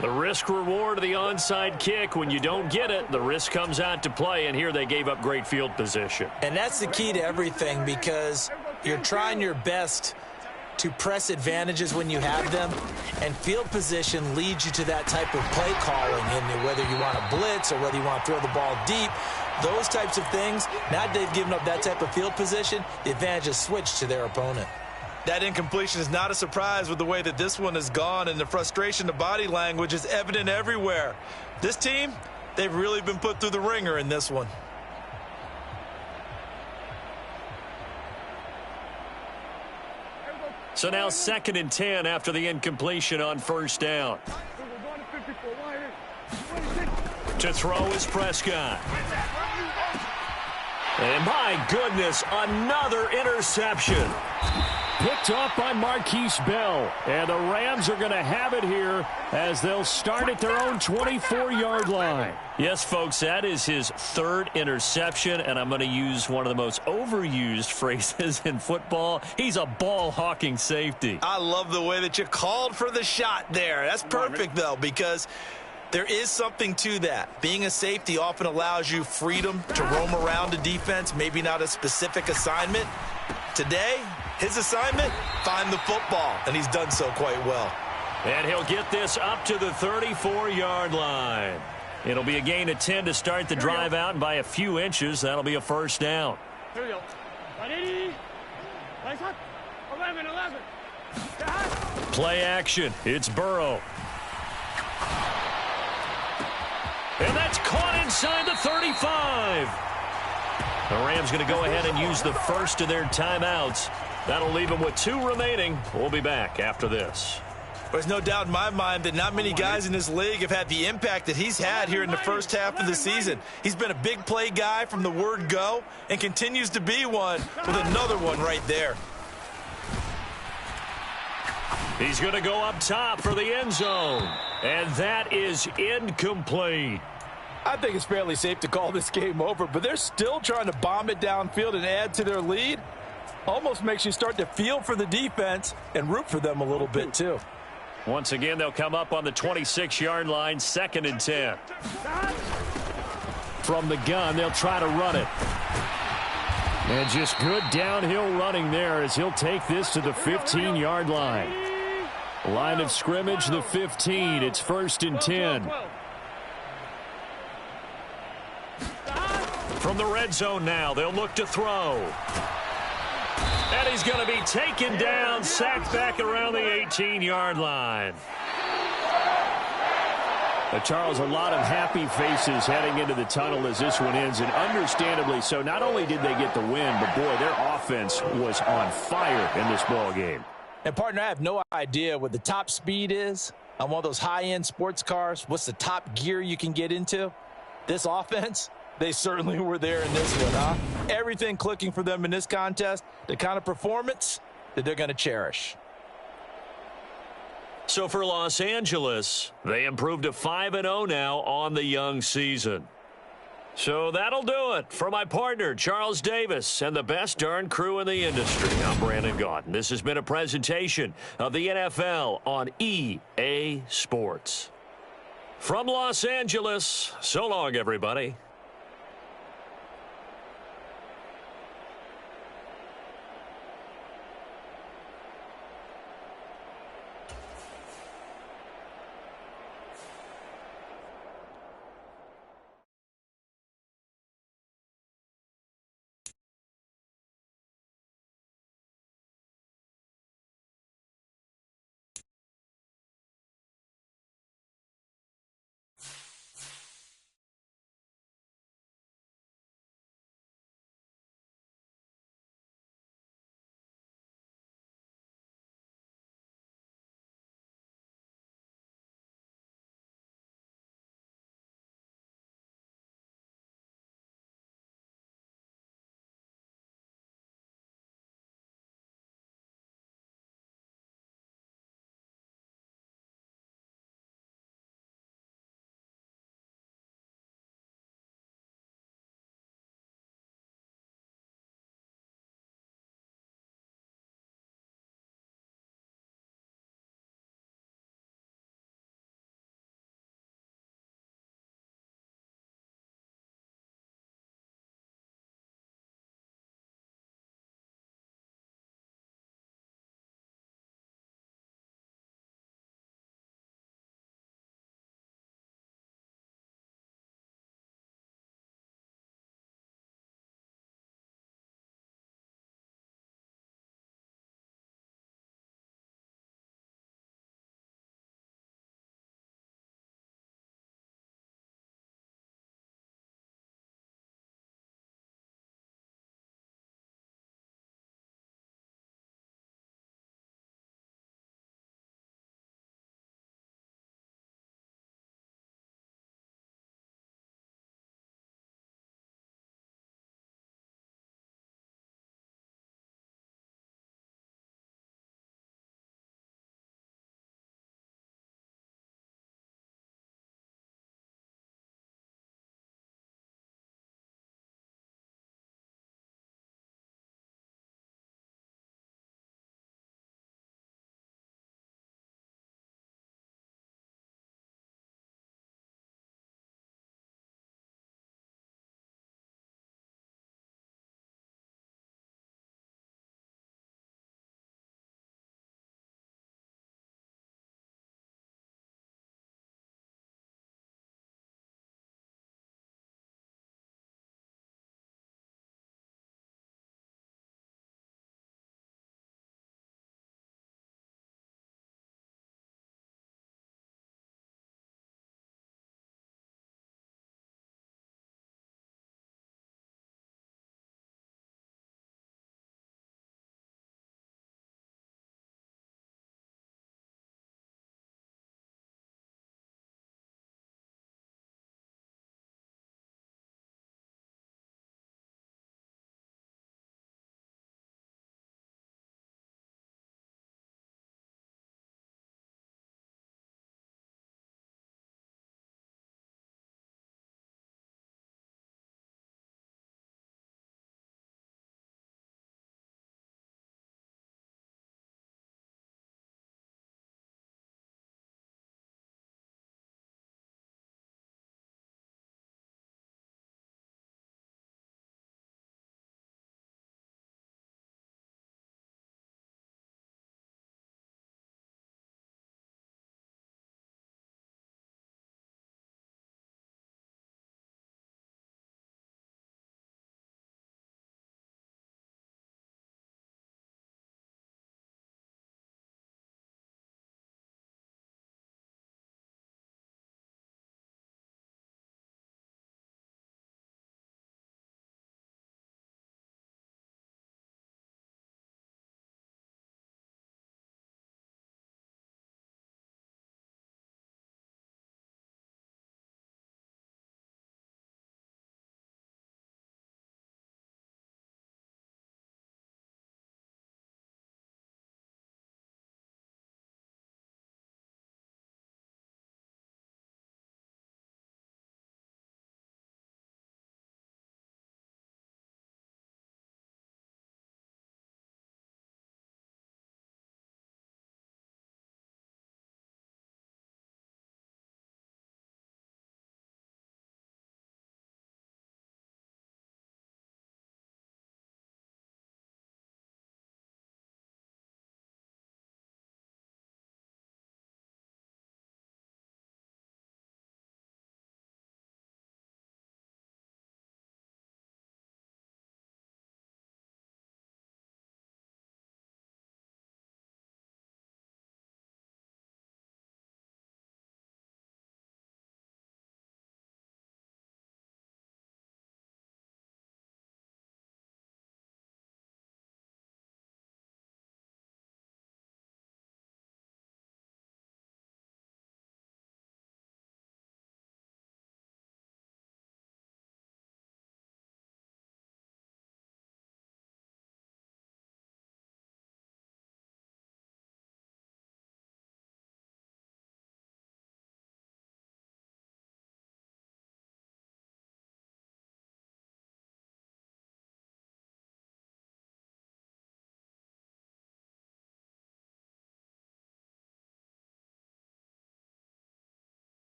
S1: The risk-reward of the onside kick, when you don't get it, the risk comes out to play, and here they gave up great field position.
S5: And that's the key to everything, because you're trying your best to press advantages when you have them, and field position leads you to that type of play calling, and whether you want to blitz or whether you want to throw the ball deep, those types of things. Now they've given up that type of field position, the advantage is switched to their opponent.
S2: That incompletion is not a surprise with the way that this one has gone, and the frustration, the body language is evident everywhere. This team, they've really been put through the ringer in this one.
S1: So now 2nd and 10 after the incompletion on first down. To throw is Prescott. And my goodness, another interception.
S3: Picked off by Marquise Bell. And the Rams are going to have it here as they'll start at their own 24-yard line.
S1: Yes, folks, that is his 3rd interception, and I'm going to use one of the most overused phrases in football. He's a ball-hawking safety.
S2: I love the way that you called for the shot there. That's perfect, though, because there is something to that. Being a safety often allows you freedom to roam around a defense, maybe not a specific assignment. Today, his assignment, find the football, and he's done so quite well.
S1: And he'll get this up to the 34-yard line. It'll be a gain of 10 to start the drive out, and by a few inches, that'll be a first down.
S4: Here we go. 180. Nice hot. 11, 11.
S1: Play action. It's Burrow. And that's caught inside the 35. The Rams going to go ahead and use the first of their timeouts. That'll leave them with 2 remaining. We'll be back after this.
S2: There's no doubt in my mind that not many guys in this league have had the impact that he's had here in the first half of the season. He's been a big play guy from the word go and continues to be one with another one right there.
S1: He's going to go up top for the end zone. And that is incomplete.
S2: I think it's fairly safe to call this game over, but they're still trying to bomb it downfield and add to their lead. Almost makes you start to feel for the defense and root for them a little bit, too.
S1: Once again, they'll come up on the 26-yard line, 2nd and 10.
S3: From the gun, they'll try to run it. And just good downhill running there as he'll take this to the 15-yard line. Line of scrimmage, the 15. It's 1st and 10. From the red zone now, they'll look to throw. And he's going to be taken down, sacked back around the 18-yard line. Charles, a lot of happy faces heading into the tunnel as this one ends, and understandably so. Not only did they get the win, but, boy, their offense was on fire in this ball game.
S2: And, partner, I have no idea what the top speed is on one of those high-end sports cars. What's the top gear you can get into? This offense, they certainly were there in this one, huh? Everything clicking for them in this contest, the kind of performance that they're going to cherish.
S1: So for Los Angeles, they improved to 5-0 now on the young season. So that'll do it for my partner, Charles Davis, and the best darn crew in the industry. I'm Brandon Gaudin. This has been a presentation of the NFL on EA Sports. From Los Angeles, so long, everybody.